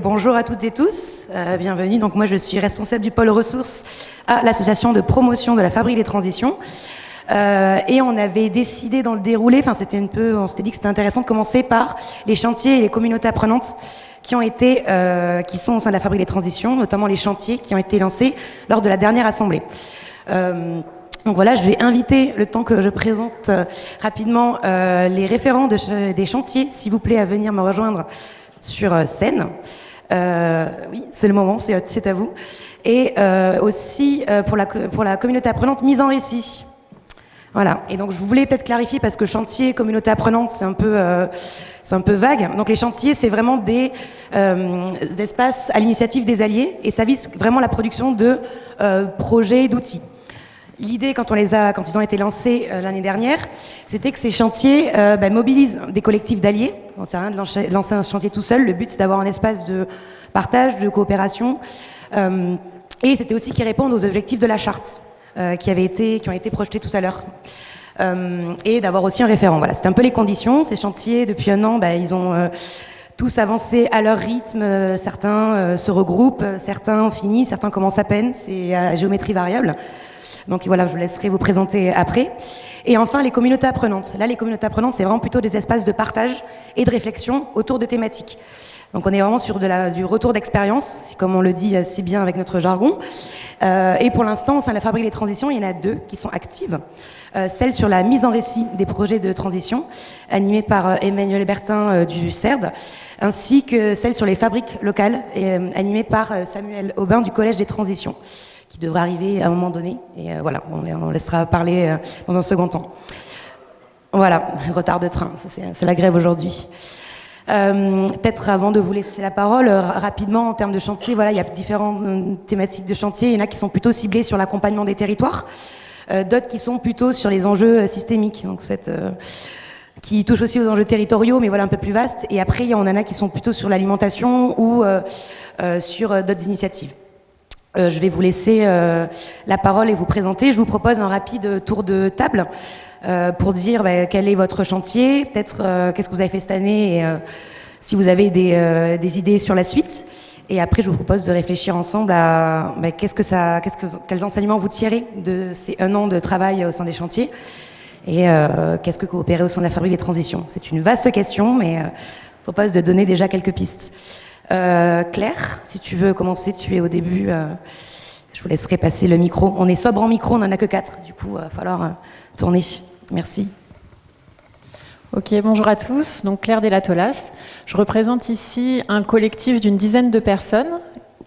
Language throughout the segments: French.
Bonjour à toutes et tous, bienvenue. Donc moi je suis responsable du pôle ressources à l'association de promotion de la fabrique des transitions. Et on avait décidé dans le déroulé, on s'était dit que c'était intéressant de commencer par les chantiers et les communautés apprenantes qui sont au sein de la fabrique des transitions, notamment les chantiers qui ont été lancés lors de la dernière assemblée. Donc voilà, je vais inviter, le temps que je présente rapidement les référents des chantiers, s'il vous plaît, à venir me rejoindre sur scène. Oui, c'est le moment, c'est à vous. Et aussi pour la communauté apprenante, mise en récit. Voilà. Et donc je voulais peut-être clarifier parce que chantier, communauté apprenante, c'est un peu vague. Donc les chantiers, c'est vraiment des espaces à l'initiative des alliés et ça vise vraiment la production de projets, d'outils. L'idée, quand ils ont été lancés l'année dernière, c'était que ces chantiers mobilisent des collectifs d'alliés. On ne sert à rien de lancer un chantier tout seul. Le but, c'est d'avoir un espace de partage, de coopération. Et c'était aussi qu'ils répondent aux objectifs de la charte qui ont été projetés tout à l'heure. Et d'avoir aussi un référent. Voilà, c'était un peu les conditions. Ces chantiers, depuis un an, ils ont tous avancé à leur rythme. Certains se regroupent, certains ont fini, certains commencent à peine. C'est à géométrie variable. Donc voilà, je vous laisserai vous présenter après. Et enfin, les communautés apprenantes. Là, les communautés apprenantes, c'est vraiment plutôt des espaces de partage et de réflexion autour de thématiques. Donc on est vraiment sur du retour d'expérience, comme on le dit si bien avec notre jargon. Et pour l'instant, au sein de la fabrique des transitions, il y en a 2 qui sont actives. Celle sur la mise en récit des projets de transition, animée par Emmanuel Bertin du CERD, ainsi que celle sur les fabriques locales, animée par Samuel Aubin du Collège des transitions, qui devrait arriver à un moment donné. Et voilà, on laissera parler dans un second temps. Voilà, retard de train, c'est la grève aujourd'hui. Peut-être avant de vous laisser la parole, rapidement en termes de chantier, voilà, il y a différentes thématiques de chantier. Il y en a qui sont plutôt ciblées sur l'accompagnement des territoires, d'autres qui sont plutôt sur les enjeux systémiques, donc qui touchent aussi aux enjeux territoriaux, mais voilà, un peu plus vastes. Et après, il y en a qui sont plutôt sur l'alimentation ou sur d'autres initiatives. Je vais vous laisser la parole et vous présenter. Je vous propose un rapide tour de table pour dire quel est votre chantier, peut-être qu'est-ce que vous avez fait cette année et si vous avez des idées sur la suite. Et après, je vous propose de réfléchir ensemble à quels enseignements vous tirez de ces 1 an de travail au sein des chantiers et qu'est-ce que coopérer au sein de la fabrique des transitions. C'est une vaste question, mais je propose de donner déjà quelques pistes. Claire, si tu veux commencer, tu es au début. Je vous laisserai passer le micro. On est sobre en micro, on n'en a que 4. Du coup, il va falloir tourner. Merci. Ok, bonjour à tous. Donc Claire Delatolas. Je représente ici un collectif d'une dizaine de personnes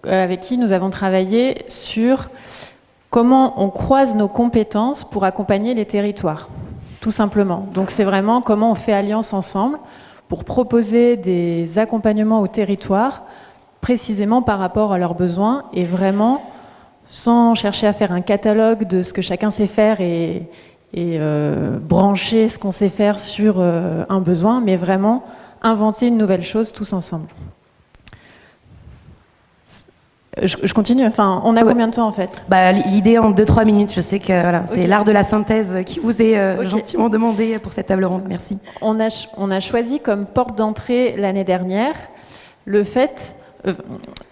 avec qui nous avons travaillé sur comment on croise nos compétences pour accompagner les territoires, tout simplement. Donc c'est vraiment comment on fait alliance ensemble pour proposer des accompagnements aux territoires précisément par rapport à leurs besoins et vraiment sans chercher à faire un catalogue de ce que chacun sait faire et brancher ce qu'on sait faire sur un besoin, mais vraiment inventer une nouvelle chose tous ensemble. Je continue, on a combien de temps en fait ? L'idée en 2-3 minutes, je sais que voilà, c'est l'art de la synthèse qui vous est gentiment demandé pour cette table ronde. Merci. On a choisi comme porte d'entrée l'année dernière le fait,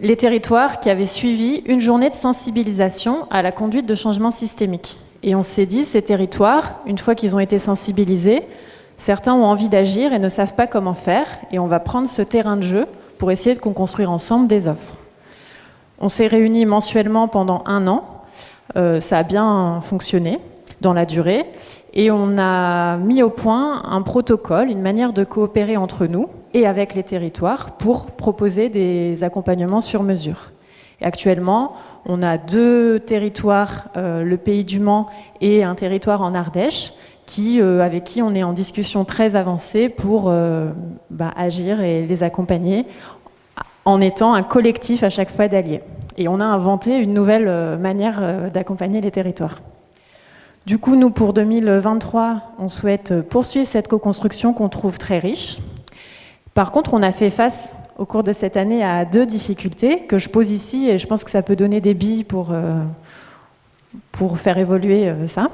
les territoires qui avaient suivi une journée de sensibilisation à la conduite de changements systémiques. Et on s'est dit, ces territoires, une fois qu'ils ont été sensibilisés, certains ont envie d'agir et ne savent pas comment faire, et on va prendre ce terrain de jeu pour essayer de construire ensemble des offres. On s'est réunis mensuellement pendant 1 an, ça a bien fonctionné dans la durée, et on a mis au point un protocole, une manière de coopérer entre nous et avec les territoires pour proposer des accompagnements sur mesure. Et actuellement, on a 2 territoires, le Pays du Mans et un territoire en Ardèche, avec qui on est en discussion très avancée pour agir et les accompagner en étant un collectif à chaque fois d'alliés. Et on a inventé une nouvelle manière d'accompagner les territoires. Du coup, nous, pour 2023, on souhaite poursuivre cette co-construction qu'on trouve très riche. Par contre, on a fait face au cours de cette année à 2 difficultés que je pose ici et je pense que ça peut donner des billes pour faire évoluer ça.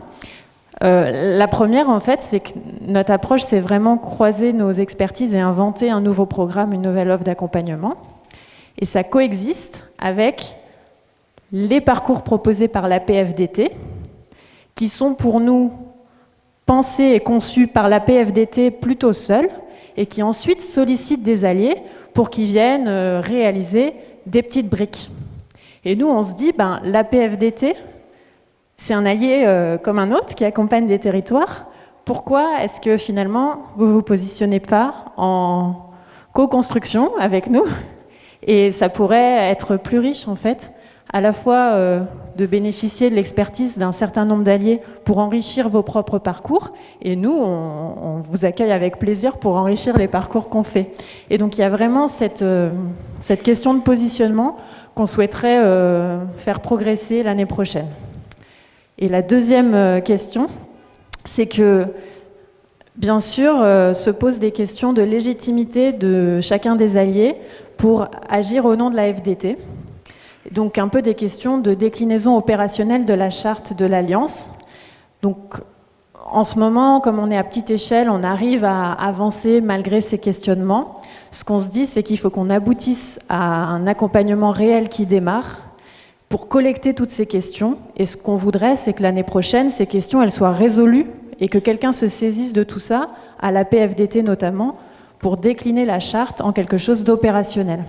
La première, en fait, c'est que notre approche, c'est vraiment croiser nos expertises et inventer un nouveau programme, une nouvelle offre d'accompagnement. Et ça coexiste avec les parcours proposés par la PFDT, qui sont pour nous pensés et conçus par la PFDT plutôt seule, et qui ensuite sollicitent des alliés pour qu'ils viennent réaliser des petites briques. Et nous, on se dit, la PFDT, c'est un allié comme un autre qui accompagne des territoires. Pourquoi est-ce que finalement, vous ne vous positionnez pas en co-construction avec nous? Et ça pourrait être plus riche, en fait, à la fois de bénéficier de l'expertise d'un certain nombre d'alliés pour enrichir vos propres parcours, et nous, on vous accueille avec plaisir pour enrichir les parcours qu'on fait. Et donc il y a vraiment cette question de positionnement qu'on souhaiterait faire progresser l'année prochaine. Et la deuxième question, c'est que, bien sûr, se posent des questions de légitimité de chacun des alliés pour agir au nom de la FDT. Donc un peu des questions de déclinaison opérationnelle de la charte de l'Alliance. Donc en ce moment, comme on est à petite échelle, on arrive à avancer malgré ces questionnements. Ce qu'on se dit, c'est qu'il faut qu'on aboutisse à un accompagnement réel qui démarre pour collecter toutes ces questions. Et ce qu'on voudrait, c'est que l'année prochaine, ces questions, elles soient résolues et que quelqu'un se saisisse de tout ça, à la PFDT notamment, pour décliner la charte en quelque chose d'opérationnel.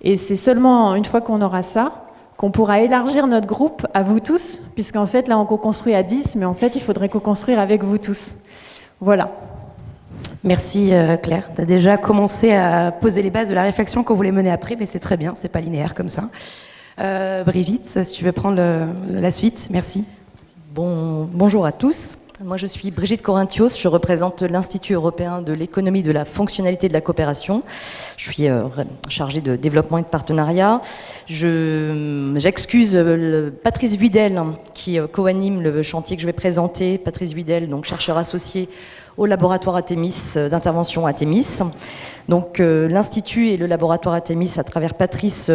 Et c'est seulement une fois qu'on aura ça, qu'on pourra élargir notre groupe à vous tous, puisqu'en fait, là, on co-construit à 10, mais en fait, il faudrait co-construire avec vous tous. Voilà. Merci Claire. Tu as déjà commencé à poser les bases de la réflexion qu'on voulait mener après, mais c'est très bien, c'est pas linéaire comme ça. Brigitte, si tu veux prendre la suite, merci. Bonjour à tous. Moi, je suis Brigitte Corinthios, je représente l'Institut européen de l'économie de la fonctionnalité de la coopération. Je suis chargée de développement et de partenariat. J'excuse Patrice Vuidel, qui co-anime le chantier que je vais présenter. Patrice Vuidel, donc chercheur associé au laboratoire Athémis, d'intervention Athémis. Donc l'Institut et le laboratoire Athémis, à travers Patrice,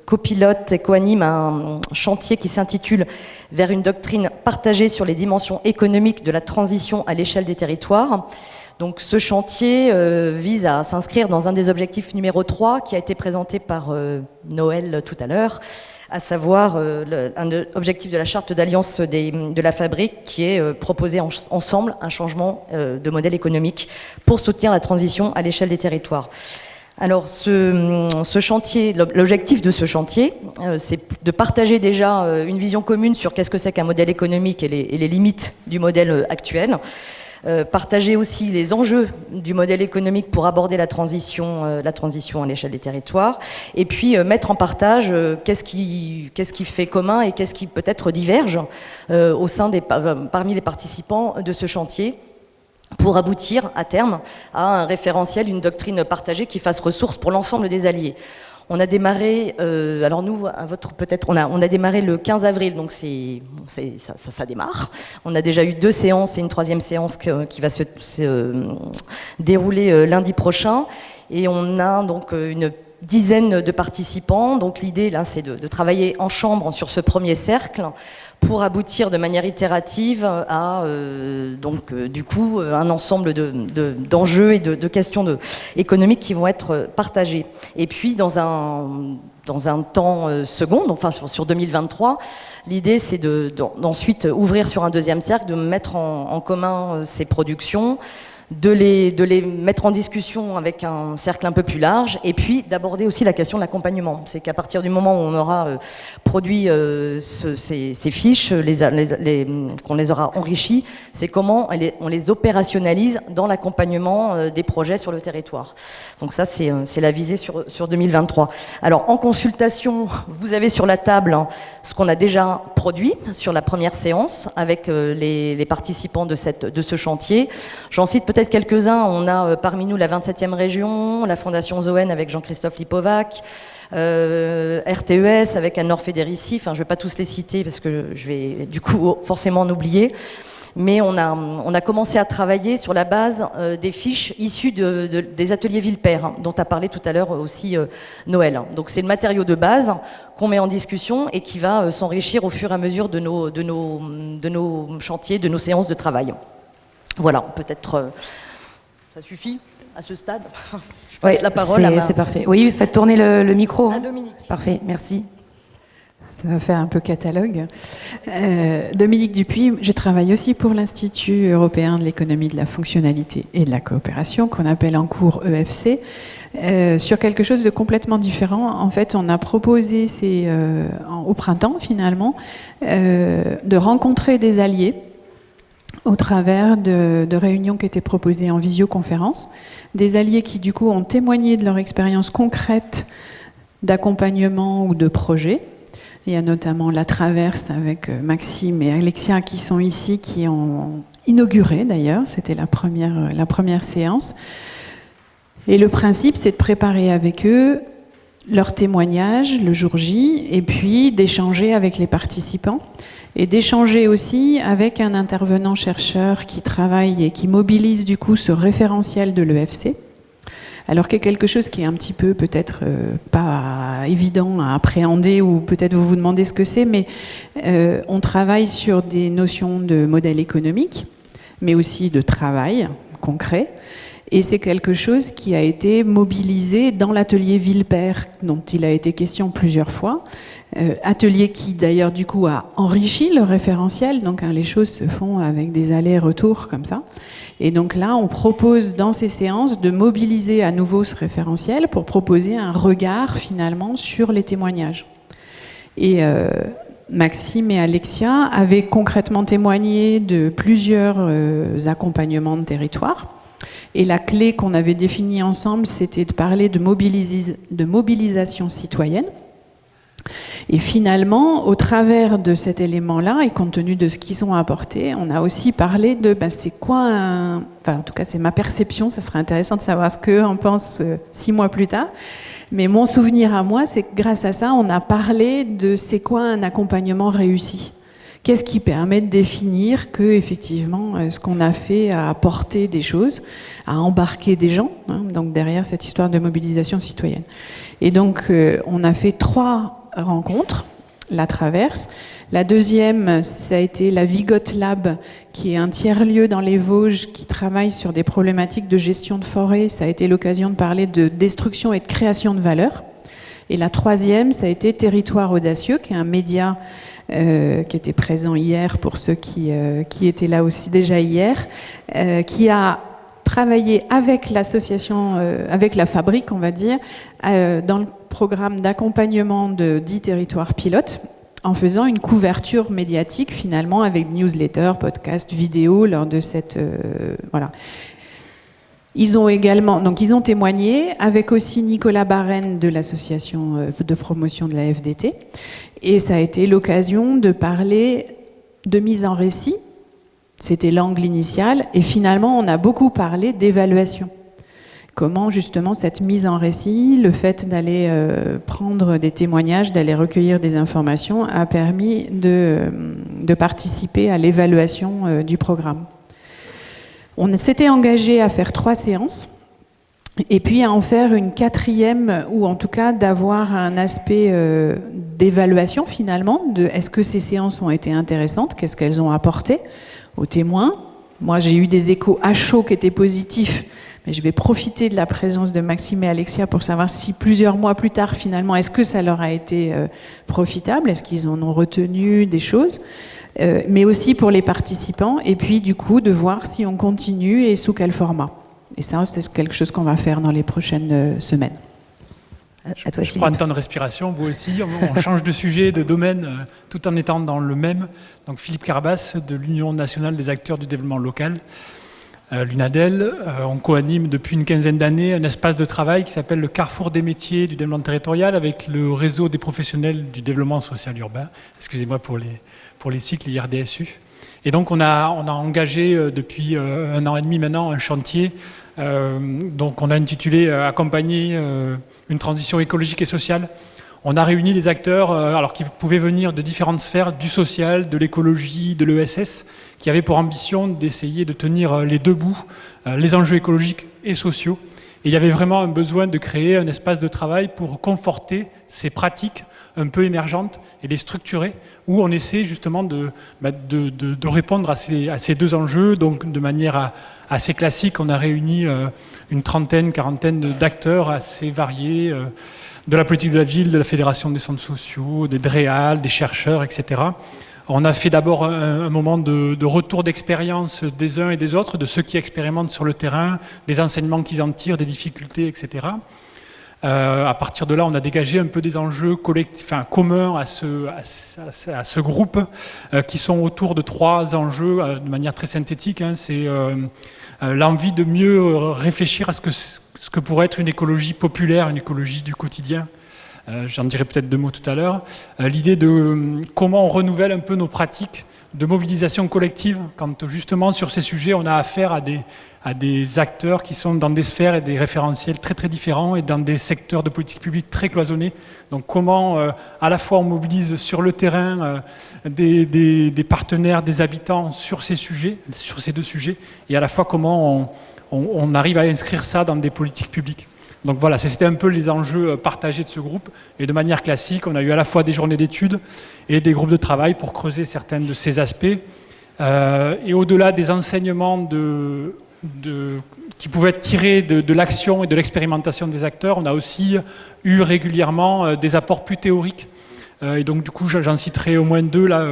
copilote et co-anime un chantier qui s'intitule « Vers une doctrine partagée sur les dimensions économiques de la transition à l'échelle des territoires ». Donc ce chantier vise à s'inscrire dans un des objectifs numéro 3 qui a été présenté par Noël tout à l'heure, à savoir un objectif de la charte d'alliance de la fabrique qui est proposer ensemble un changement de modèle économique pour soutenir la transition à l'échelle des territoires. Alors ce chantier, l'objectif de ce chantier, c'est de partager déjà une vision commune sur qu'est-ce que c'est qu'un modèle économique et les limites du modèle actuel. Partager aussi les enjeux du modèle économique pour aborder la transition à l'échelle des territoires, et puis mettre en partage qu'est-ce qui fait commun et qu'est-ce qui peut-être diverge parmi les participants de ce chantier, pour aboutir à terme à un référentiel, une doctrine partagée qui fasse ressource pour l'ensemble des alliés. On a démarré, alors nous, à votre peut-être, on a démarré le 15 avril, donc ça démarre. On a déjà eu 2 séances et une 3e séance qui va se dérouler lundi prochain. Et on a donc une dizaine de participants. Donc l'idée, là, c'est de travailler en chambre sur ce premier cercle pour aboutir de manière itérative à du coup un ensemble d'enjeux et de questions économiques qui vont être partagés. Et puis dans un temps second, enfin sur 2023, l'idée c'est d'ensuite ouvrir sur un 2e cercle, de mettre en commun ces productions, de les mettre en discussion avec un cercle un peu plus large, et puis d'aborder aussi la question de l'accompagnement. C'est qu'à partir du moment où on aura produit ces fiches, qu'on les aura enrichies, c'est comment on les opérationnalise dans l'accompagnement des projets sur le territoire. Donc ça, c'est la visée sur 2023. Alors, en consultation, vous avez sur la table ce qu'on a déjà produit sur la première séance avec les participants de ce chantier. J'en cite peut-être quelques-uns. On a parmi nous la 27e région, la Fondation Zoen avec Jean-Christophe Lipovac, RTES avec Anne-Laure Federici. Enfin, je ne vais pas tous les citer parce que je vais du coup forcément en oublier. Mais on a commencé à travailler sur la base des fiches issues des ateliers Villepaire, dont a parlé tout à l'heure aussi Noël. Donc c'est le matériau de base qu'on met en discussion et qui va s'enrichir au fur et à mesure de nos chantiers, de nos séances de travail. Voilà, peut-être ça suffit. à ce stade, je passe la parole c'est parfait. Oui, faites tourner le micro. à Dominique. Parfait, merci. Ça va faire un peu catalogue. Dominique Dupuis, je travaille aussi pour l'Institut européen de l'économie de la fonctionnalité et de la coopération, qu'on appelle en cours EFC, sur quelque chose de complètement différent. En fait, on a proposé, au printemps finalement, de rencontrer des alliés au travers de réunions qui étaient proposées en visioconférence, des alliés qui du coup ont témoigné de leur expérience concrète d'accompagnement ou de projet. Il y a notamment La Traverse avec Maxime et Alexia qui sont ici, qui ont inauguré d'ailleurs, c'était la première séance. Et le principe, c'est de préparer avec eux leur témoignage le jour J, et puis d'échanger avec les participants, et d'échanger aussi avec un intervenant chercheur qui travaille et qui mobilise du coup ce référentiel de l'EFC. Alors qu'il y a quelque chose qui est un petit peu peut-être pas évident à appréhender, ou peut-être vous vous demandez ce que c'est, mais on travaille sur des notions de modèle économique, mais aussi de travail concret. Et c'est quelque chose qui a été mobilisé dans l'atelier Villepère, dont il a été question plusieurs fois. Atelier qui d'ailleurs du coup a enrichi le référentiel, donc les choses se font avec des allers-retours comme ça. Et donc là, on propose dans ces séances de mobiliser à nouveau ce référentiel pour proposer un regard finalement sur les témoignages. Et Maxime et Alexia avaient concrètement témoigné de plusieurs accompagnements de territoire. Et la clé qu'on avait définie ensemble, c'était de parler de mobilisation citoyenne. Et finalement, au travers de cet élément-là, et compte tenu de ce qu'ils ont apporté, on a aussi parlé de c'est quoi enfin en tout cas c'est ma perception, ça serait intéressant de savoir ce qu'eux en pensent 6 mois plus tard. Mais mon souvenir à moi, c'est que grâce à ça, on a parlé de c'est quoi un accompagnement réussi. Qu'est-ce qui permet de définir que effectivement ce qu'on a fait a apporté des choses, a embarqué des gens, donc derrière cette histoire de mobilisation citoyenne. Et donc on a fait 3 rencontres, La Traverse. La deuxième, ça a été la Vigotte Lab, qui est un tiers-lieu dans les Vosges qui travaille sur des problématiques de gestion de forêt. Ça a été l'occasion de parler de destruction et de création de valeur. Et la troisième, ça a été Territoire Audacieux, qui est un média qui était présent hier pour ceux qui étaient là aussi déjà hier, qui a travaillé avec l'association, avec la fabrique, on va dire, dans le programme d'accompagnement de 10 territoires pilotes, en faisant une couverture médiatique finalement avec newsletters, podcasts, vidéos lors de cette voilà. Ils ont témoigné avec aussi Nicolas Barène de l'association de promotion de la FDT, et ça a été l'occasion de parler de mise en récit. C'était l'angle initial, et finalement on a beaucoup parlé d'évaluation. Comment justement cette mise en récit, le fait d'aller prendre des témoignages, d'aller recueillir des informations a permis de participer à l'évaluation du programme. On s'était engagé à faire 3 séances et puis à en faire une 4e, ou en tout cas d'avoir un aspect d'évaluation finalement, de est-ce que ces séances ont été intéressantes, qu'est-ce qu'elles ont apporté aux témoins. Moi j'ai eu des échos à chaud qui étaient positifs, mais je vais profiter de la présence de Maxime et Alexia pour savoir si plusieurs mois plus tard finalement, est-ce que ça leur a été profitable, est-ce qu'ils en ont retenu des choses. Mais aussi pour les participants, et puis du coup de voir si on continue et sous quel format. Et ça, c'est quelque chose qu'on va faire dans les prochaines semaines. À toi, je prends un temps de respiration, vous aussi. On change de sujet, de domaine, tout en étant dans le même. Donc Philippe Carbas, de l'Union nationale des acteurs du développement local, l'UNADEL. On co-anime depuis une 15aine d'années un espace de travail qui s'appelle le Carrefour des métiers du développement territorial avec le réseau des professionnels du développement social urbain. Excusez-moi pour les cycles IRDSU. Et donc on a engagé depuis 1 an et demi maintenant un chantier. Donc on a intitulé Accompagner une transition écologique et sociale. On a réuni des acteurs alors qui pouvaient venir de différentes sphères, du social, de l'écologie, de l'ESS, qui avaient pour ambition d'essayer de tenir les 2 bouts, les enjeux écologiques et sociaux. Et il y avait vraiment un besoin de créer un espace de travail pour conforter ces pratiques un peu émergentes et les structurer, où on essaie justement de répondre à ces 2 enjeux, donc de manière assez classique. On a réuni une trentaine, quarantaine d'acteurs assez variés, de la politique de la ville, de la Fédération des centres sociaux, des DREAL, des chercheurs, etc. On a fait d'abord un moment de retour d'expérience des uns et des autres, de ceux qui expérimentent sur le terrain, des enseignements qu'ils en tirent, des difficultés, etc. À partir de là, on a dégagé un peu des enjeux communs à ce groupe, qui sont autour de 3 enjeux de manière très synthétique. C'est l'envie de mieux réfléchir à ce que pourrait être une écologie populaire, une écologie du quotidien. J'en dirai peut-être 2 mots tout à l'heure. L'idée de comment on renouvelle un peu nos pratiques de mobilisation collective, quand justement sur ces sujets on a affaire à des acteurs qui sont dans des sphères et des référentiels très très différents et dans des secteurs de politique publique très cloisonnés. Donc comment à la fois on mobilise sur le terrain des partenaires, des habitants sur ces sujets, sur ces 2 sujets, et à la fois comment on arrive à inscrire ça dans des politiques publiques. Donc voilà, c'était un peu les enjeux partagés de ce groupe. Et de manière classique, on a eu à la fois des journées d'études et des groupes de travail pour creuser certains de ces aspects. Et au-delà des enseignements qui pouvaient être tirés de l'action et de l'expérimentation des acteurs, on a aussi eu régulièrement des apports plus théoriques. Et donc du coup, j'en citerai au moins 2. Là,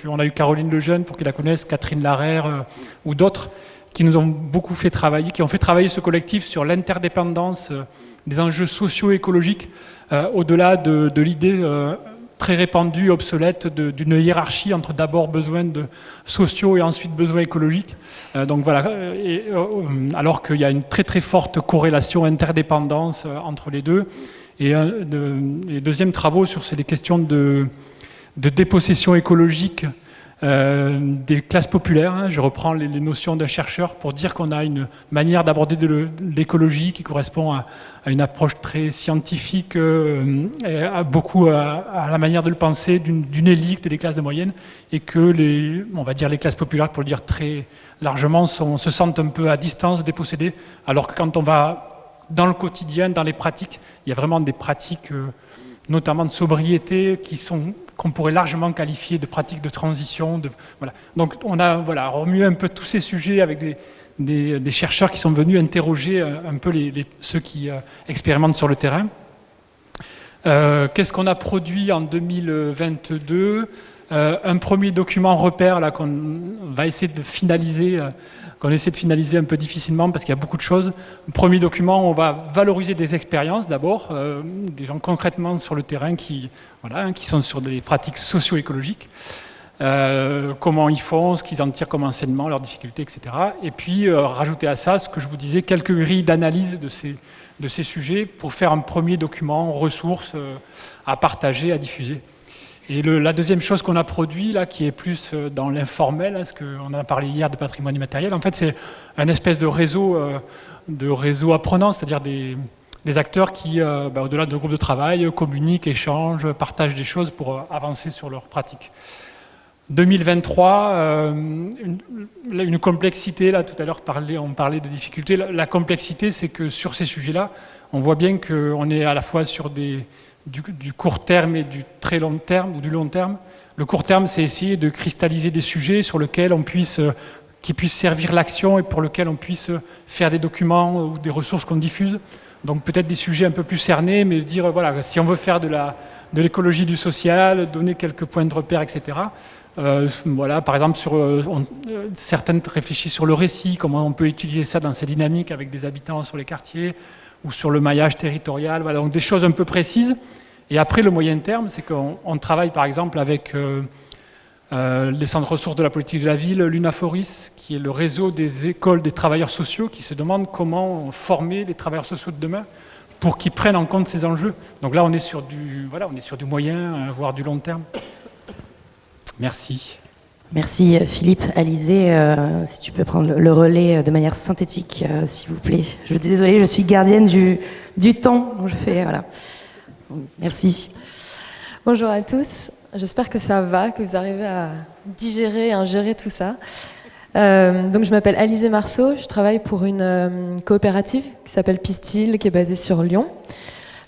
on a eu Caroline Lejeune, pour qu'ils la connaissent, Catherine Larère ou d'autres, qui nous ont beaucoup fait travailler, qui ont fait travailler ce collectif sur l'interdépendance des enjeux socio-écologiques, au-delà de l'idée très répandue, obsolète, d'une hiérarchie entre d'abord besoins sociaux et ensuite besoins écologiques. Donc voilà, alors qu'il y a une très très forte corrélation, interdépendance entre les deux. Et les deuxièmes travaux sur les questions de dépossession écologique des classes populaires. Je reprends les notions d'un chercheur pour dire qu'on a une manière d'aborder de l'écologie qui correspond à une approche très scientifique, beaucoup à la manière de le penser d'une élite et des classes de moyenne, et que on va dire les classes populaires, pour le dire très largement, se sentent un peu à distance, dépossédées, alors que quand on va dans le quotidien, dans les pratiques, il y a vraiment des pratiques notamment de sobriété qu'on pourrait largement qualifier de pratiques de transition. Voilà. Donc on a remué un peu tous ces sujets avec des chercheurs qui sont venus interroger un peu ceux qui expérimentent sur le terrain. Qu'est-ce qu'on a produit en 2022 ? Un premier document repère là, qu'on va essayer de finaliser, qu'on essaie de finaliser un peu difficilement parce qu'il y a beaucoup de choses. Premier document, on va valoriser des expériences d'abord, des gens concrètement sur le terrain qui sont sur des pratiques socio-écologiques, comment ils font, ce qu'ils en tirent comme enseignement, leurs difficultés, etc. Et puis rajouter à ça, ce que je vous disais, quelques grilles d'analyse de ces sujets pour faire un premier document, ressources à partager, à diffuser. Et la deuxième chose qu'on a produit, là, qui est plus dans l'informel, parce qu'on en a parlé hier de patrimoine immatériel, en fait c'est un espèce de réseau apprenant, c'est-à-dire des acteurs qui, au-delà de groupes de travail, communiquent, échangent, partagent des choses pour avancer sur leurs pratiques. 2023, une complexité, là tout à l'heure on parlait de difficultés, la complexité c'est que sur ces sujets-là, on voit bien qu'on est à la fois sur du court terme et du très long terme, ou du long terme. Le court terme, c'est essayer de cristalliser des sujets sur lesquels qui puissent servir l'action et pour lesquels on puisse faire des documents ou des ressources qu'on diffuse. Donc peut-être des sujets un peu plus cernés, mais dire, voilà, si on veut faire de l'écologie du social, donner quelques points de repère, etc. Par exemple, certaines réfléchissent sur le récit, comment on peut utiliser ça dans ces dynamiques avec des habitants sur les quartiers, ou sur le maillage territorial, voilà, donc des choses un peu précises. Et après, le moyen terme, c'est qu'on travaille par exemple avec les centres ressources de la politique de la ville, l'UNAFORIS, qui est le réseau des écoles des travailleurs sociaux, qui se demande comment former les travailleurs sociaux de demain pour qu'ils prennent en compte ces enjeux. Donc là, on est sur du moyen, voire du long terme. Merci. Merci Philippe. Alizé, si tu peux prendre le relais de manière synthétique, s'il vous plaît. Je suis désolée, je suis gardienne du temps. Voilà. Merci. Bonjour à tous. J'espère que ça va, que vous arrivez à digérer, à ingérer tout ça. Donc je m'appelle Alizé Marceau. Je travaille pour une coopérative qui s'appelle Pistil, qui est basée sur Lyon.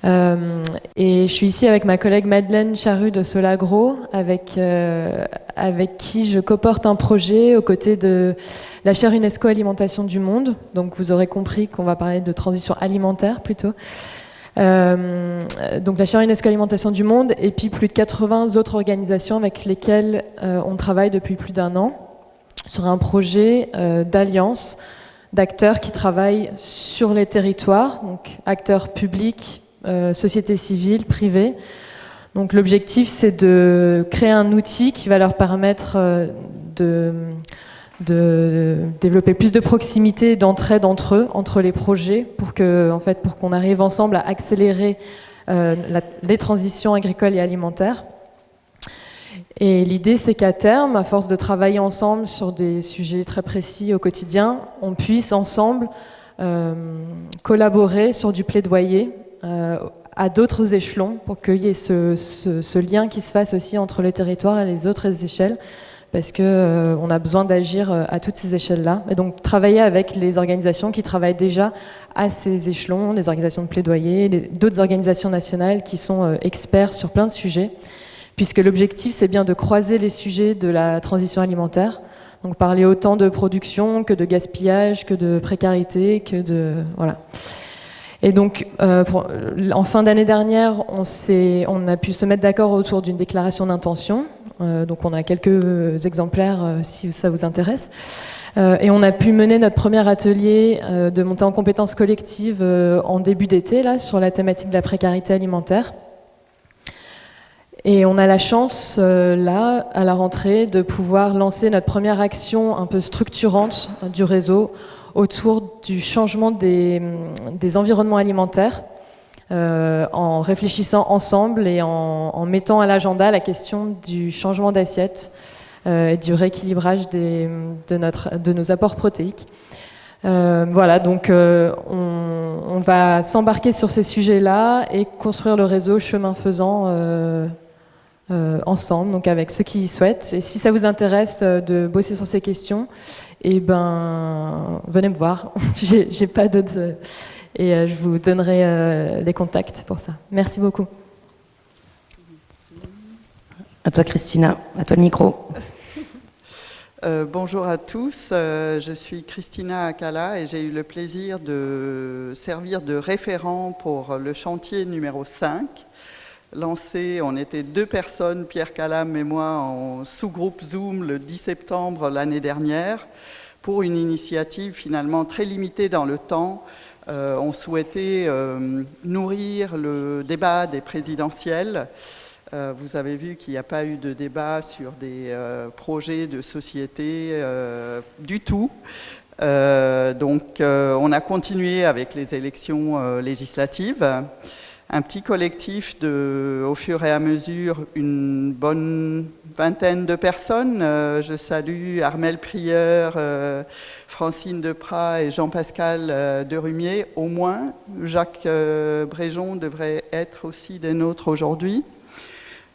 Et je suis ici avec ma collègue Madeleine Charru de Solagro, avec qui je coporte un projet aux côtés de la chaire UNESCO Alimentation du Monde. Donc vous aurez compris qu'on va parler de transition alimentaire plutôt. Donc la chaire UNESCO Alimentation du Monde et puis plus de 80 autres organisations avec lesquelles on travaille depuis plus d'1 an sur un projet d'alliance d'acteurs qui travaillent sur les territoires, donc acteurs publics, société civile, privée. Donc l'objectif, c'est de créer un outil qui va leur permettre de développer plus de proximité et d'entraide entre eux, entre les projets, pour qu'on arrive ensemble à accélérer les transitions agricoles et alimentaires. Et l'idée, c'est qu'à terme, à force de travailler ensemble sur des sujets très précis au quotidien, on puisse ensemble collaborer sur du plaidoyer à d'autres échelons pour qu'il y ait ce lien qui se fasse aussi entre les territoires et les autres échelles, parce qu'on a besoin d'agir à toutes ces échelles-là. Et donc travailler avec les organisations qui travaillent déjà à ces échelons, les organisations de plaidoyer, d'autres organisations nationales qui sont experts sur plein de sujets, puisque l'objectif, c'est bien de croiser les sujets de la transition alimentaire, donc parler autant de production que de gaspillage, que de précarité, que de... Voilà. Et donc, en fin d'année dernière, on a pu se mettre d'accord autour d'une déclaration d'intention. Donc, on a quelques exemplaires si ça vous intéresse. Et on a pu mener notre premier atelier de montée en compétences collectives en début d'été, là, sur la thématique de la précarité alimentaire. Et on a la chance, là, à la rentrée, de pouvoir lancer notre première action un peu structurante du réseau autour du changement des environnements alimentaires, en réfléchissant ensemble et en mettant à l'agenda la question du changement d'assiette et du rééquilibrage de nos apports protéiques. Voilà, donc on va s'embarquer sur ces sujets-là et construire le réseau chemin faisant ensemble, donc avec ceux qui y souhaitent. Et si ça vous intéresse de bosser sur ces questions, eh ben, venez me voir. J'ai pas d'autres... Et je vous donnerai les contacts pour ça. Merci beaucoup. À toi, Christina. À toi le micro. Bonjour à tous. Je suis Christina Akala et j'ai eu le plaisir de servir de référent pour le chantier numéro 5. Lancé, on était 2 personnes, Pierre Calam et moi, en sous-groupe Zoom le 10 septembre l'année dernière, pour une initiative finalement très limitée dans le temps. On souhaitait nourrir le débat des présidentielles. Vous avez vu qu'il n'y a pas eu de débat sur des projets de société du tout. Donc on a continué avec les élections législatives. Un petit collectif au fur et à mesure, une bonne vingtaine de personnes. Je salue Armelle Prieur, Francine Deprat et Jean-Pascal Derumier, au moins. Jacques Bréjon devrait être aussi des nôtres aujourd'hui.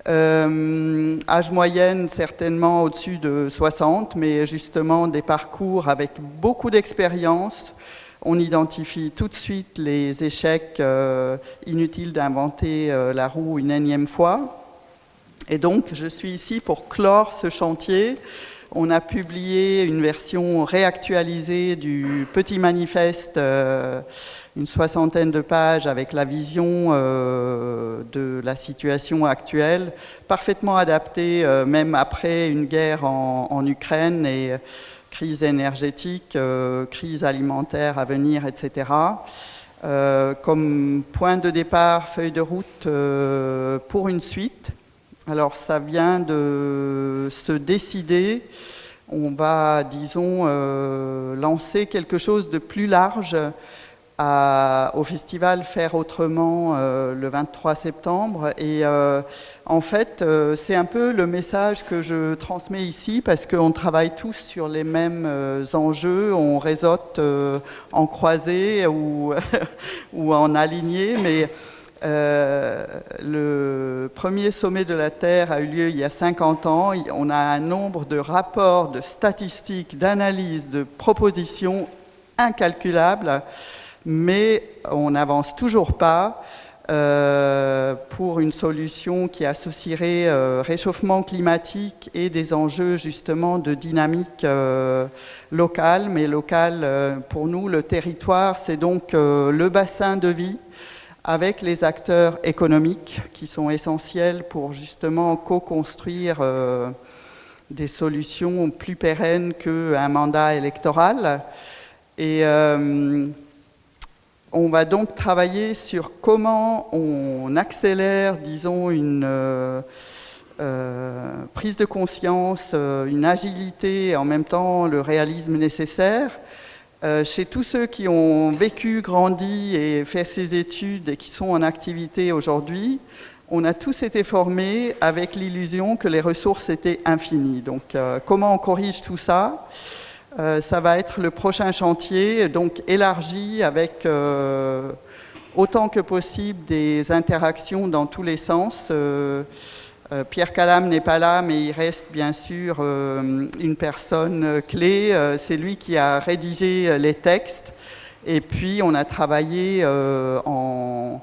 Âge moyenne certainement au-dessus de 60, mais justement des parcours avec beaucoup d'expérience. On identifie tout de suite les échecs, inutile d'inventer la roue une énième fois. Et donc, je suis ici pour clore ce chantier. On a publié une version réactualisée du petit manifeste, une 60aine de pages avec la vision de la situation actuelle, parfaitement adaptée, même après une guerre en Ukraine et crise énergétique, crise alimentaire à venir, etc. Comme point de départ, feuille de route pour une suite. Alors ça vient de se décider, on va, disons, lancer quelque chose de plus large au festival Faire Autrement le 23 septembre. Et en fait, c'est un peu le message que je transmets ici, parce qu'on travaille tous sur les mêmes enjeux, on réseaute en croisée ou en aligné, mais le premier sommet de la Terre a eu lieu il y a 50 ans. On a un nombre de rapports, de statistiques, d'analyses, de propositions incalculables, mais on n'avance toujours pas. pour une solution qui associerait réchauffement climatique et des enjeux justement de dynamique locale. Mais locale, pour nous, le territoire, c'est donc le bassin de vie avec les acteurs économiques qui sont essentiels pour justement co-construire des solutions plus pérennes qu'un mandat électoral. Et on va donc travailler sur comment on accélère, disons, une prise de conscience, une agilité et en même temps le réalisme nécessaire chez tous ceux qui ont vécu, grandi et fait ces études et qui sont en activité aujourd'hui. On a tous été formés avec l'illusion que les ressources étaient infinies. Donc, comment on corrige tout ça ? Ça va être le prochain chantier, donc élargi avec autant que possible des interactions dans tous les sens. Pierre Calam n'est pas là, mais il reste bien sûr une personne clé. C'est lui qui a rédigé les textes. Et puis, on a travaillé en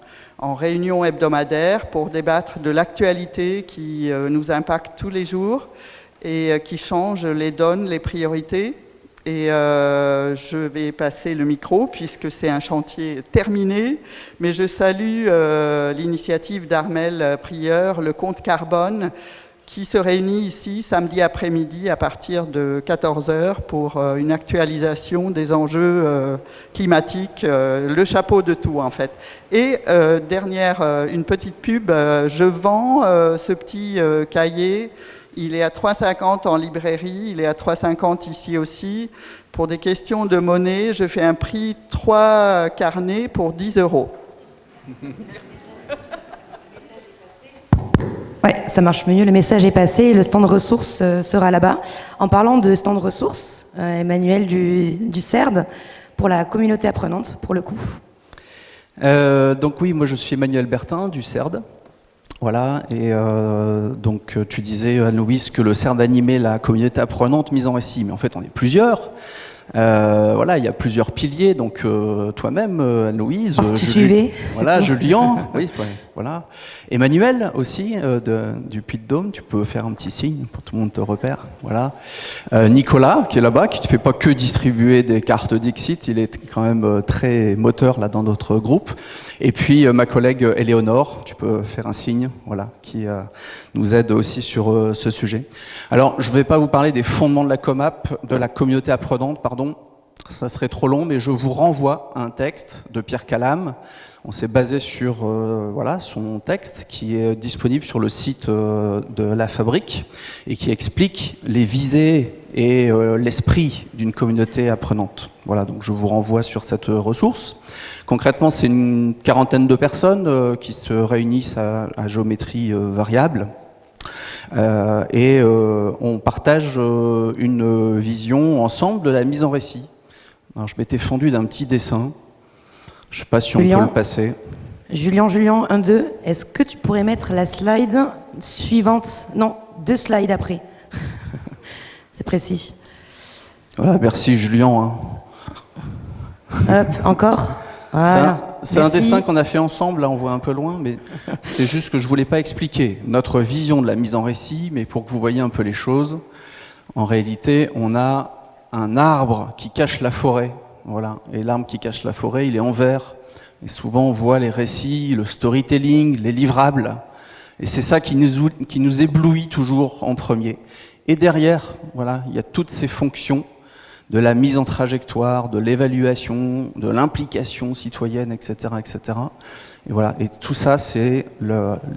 réunion hebdomadaire pour débattre de l'actualité qui nous impacte tous les jours et qui change les donnes, les priorités. Et je vais passer le micro puisque c'est un chantier terminé, mais je salue l'initiative d'Armel Prieur, le compte carbone, qui se réunit ici samedi après-midi à partir de 14h pour une actualisation des enjeux climatiques, le chapeau de tout en fait. Et dernière, une petite pub, je vends ce petit cahier. Il est à 3,50 en librairie, il est à 3,50 ici aussi. Pour des questions de monnaie, je fais un prix 3 carnets pour 10 €. Ouais, ça marche mieux, le message est passé, le stand ressources sera là-bas. En parlant de stand ressources, Emmanuel du CERD, pour la communauté apprenante, pour le coup. Donc oui, moi je suis Emmanuel Bertin du CERD. Voilà, et donc tu disais, Anne-Louise, que le CERD animait la communauté apprenante mise en récit, mais en fait on est plusieurs. Voilà, il y a plusieurs piliers, donc toi-même, Anne-Louise, voilà, Julien, oui, voilà, Emmanuel aussi du Puy-de-Dôme, tu peux faire un petit signe pour que tout le monde te repère, voilà. Nicolas qui est là-bas, qui ne fait pas que distribuer des cartes Dixit, il est quand même très moteur là dans notre groupe. Et puis ma collègue Éléonore, tu peux faire un signe, voilà, qui nous aide aussi sur ce sujet. Alors, je ne vais pas vous parler des fondements de la COMAP, de la communauté apprenante, pardon, ça serait trop long, mais je vous renvoie à un texte de Pierre Calam. On s'est basé sur voilà, son texte qui est disponible sur le site de la Fabrique et qui explique les visées et l'esprit d'une communauté apprenante. Voilà, donc je vous renvoie sur cette ressource. Concrètement, c'est une quarantaine de personnes qui se réunissent à géométrie variable. Et on partage une vision ensemble de la mise en récit. Alors, je m'étais fondu d'un petit dessin. Je ne sais pas si on peut le passer. Julien, 1, 2, est-ce que tu pourrais mettre la slide suivante? Non, 2 slides après. C'est précis. Voilà, merci Julien. Hop, encore. Voilà. C'est un dessin qu'on a fait ensemble, là on voit un peu loin, mais c'était juste que je ne voulais pas expliquer notre vision de la mise en récit, mais pour que vous voyez un peu les choses. En réalité, on a un arbre qui cache la forêt, voilà. Et l'arbre qui cache la forêt, il est en vert. Et souvent, on voit les récits, le storytelling, les livrables. Et c'est ça qui nous éblouit toujours en premier. Et derrière, voilà, il y a toutes ces fonctions de la mise en trajectoire, de l'évaluation, de l'implication citoyenne, etc., etc. Et voilà. Et tout ça, c'est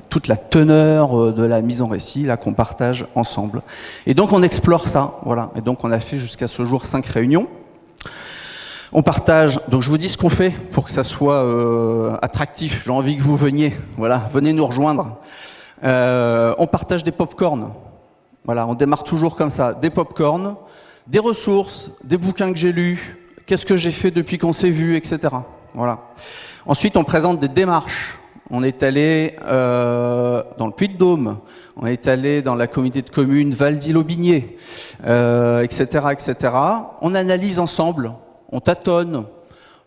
toute la teneur de la mise en récit, là, qu'on partage ensemble. Et donc, on explore ça, voilà. Et donc, on a fait jusqu'à ce jour 5 réunions. On partage, donc je vous dis ce qu'on fait pour que ça soit attractif. J'ai envie que vous veniez, voilà, venez nous rejoindre. On partage des pop-corns. Voilà, on démarre toujours comme ça, des pop-corns, des ressources, des bouquins que j'ai lus, qu'est-ce que j'ai fait depuis qu'on s'est vu, etc. Voilà. Ensuite, on présente des démarches. On est allé dans le Puy-de-Dôme, on est allé dans la communauté de communes Val-d'Ille-Aubigné, etc., etc. On analyse ensemble, on tâtonne,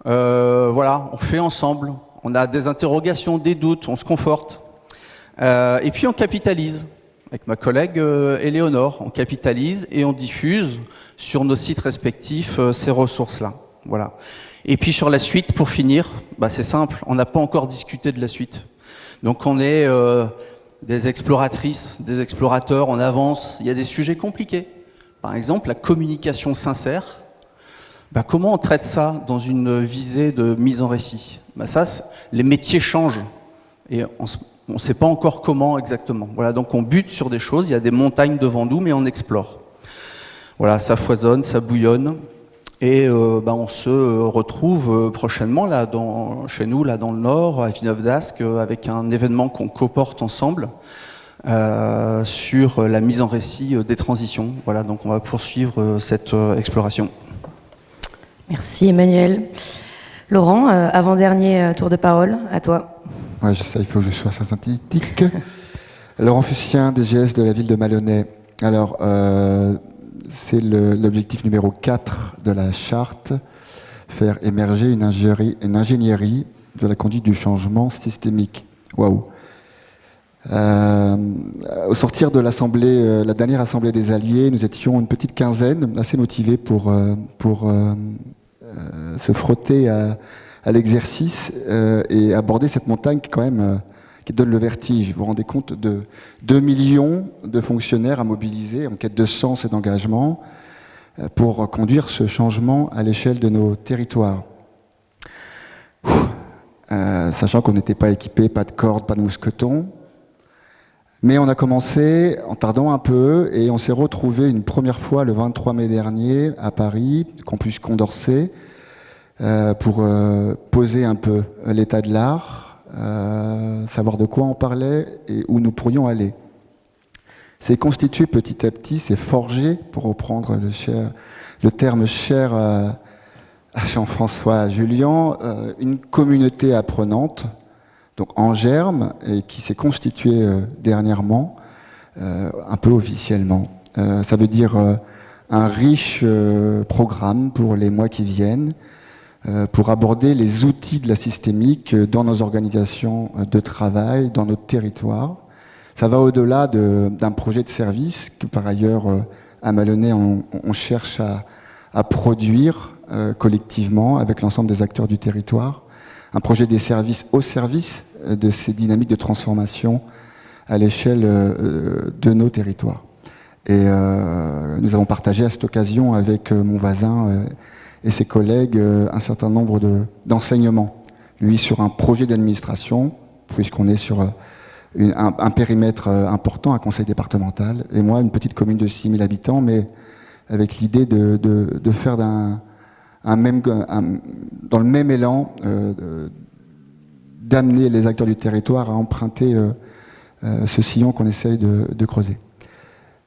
voilà, on fait ensemble, on a des interrogations, des doutes, on se conforte. Et puis on capitalise. Avec ma collègue Éléonore, on capitalise et on diffuse sur nos sites respectifs ces ressources-là. Voilà. Et puis sur la suite, pour finir, c'est simple, on n'a pas encore discuté de la suite. Donc on est des exploratrices, des explorateurs, on avance, il y a des sujets compliqués. Par exemple, la communication sincère. Comment on traite ça dans une visée de mise en récit? Ça, les métiers changent et on ne sait pas encore comment exactement. Voilà, donc on bute sur des choses, il y a des montagnes devant nous, mais on explore. Voilà, ça foisonne, ça bouillonne. Et on se retrouve prochainement là, chez nous, là dans le Nord, à Villeneuve d'Ascq, avec un événement qu'on coporte ensemble sur la mise en récit des transitions. Voilà, donc on va poursuivre cette exploration. Merci Emmanuel. Laurent, avant-dernier tour de parole, à toi. Ouais, je sais, il faut que je sois synthétique. Laurent Fussien, DGS de la ville de Malonnais. Alors, c'est l'objectif numéro 4 de la charte, faire émerger une ingénierie de la conduite du changement systémique. Waouh! Au sortir de l'assemblée, la dernière assemblée des Alliés, nous étions une petite quinzaine, assez motivés pour se frotter à l'exercice et aborder cette montagne qui, quand même, qui donne le vertige. Vous vous rendez compte de 2 millions de fonctionnaires à mobiliser en quête de sens et d'engagement pour conduire ce changement à l'échelle de nos territoires. Sachant qu'on n'était pas équipé, pas de cordes, pas de mousquetons. Mais on a commencé en tardant un peu et on s'est retrouvé une première fois le 23 mai dernier à Paris, campus Condorcet, pour poser un peu l'état de l'art, savoir de quoi on parlait et où nous pourrions aller. C'est constitué petit à petit, c'est forgé, pour reprendre le terme cher à Jean-François Julian, une communauté apprenante, donc en germe, et qui s'est constituée dernièrement, un peu officiellement. Ça veut dire un riche programme pour les mois qui viennent, pour aborder les outils de la systémique dans nos organisations de travail, dans notre territoire. Ça va au-delà d'un projet de service que, par ailleurs, à Malonnais, on cherche à produire collectivement avec l'ensemble des acteurs du territoire. Un projet des services au service de ces dynamiques de transformation à l'échelle de nos territoires. Et nous avons partagé à cette occasion avec mon voisin et ses collègues un certain nombre d'enseignements. Lui sur un projet d'administration, puisqu'on est sur un périmètre important, un conseil départemental, et moi une petite commune de 6000 habitants, mais avec l'idée de faire dans le même élan, d'amener les acteurs du territoire à emprunter ce sillon qu'on essaye de creuser.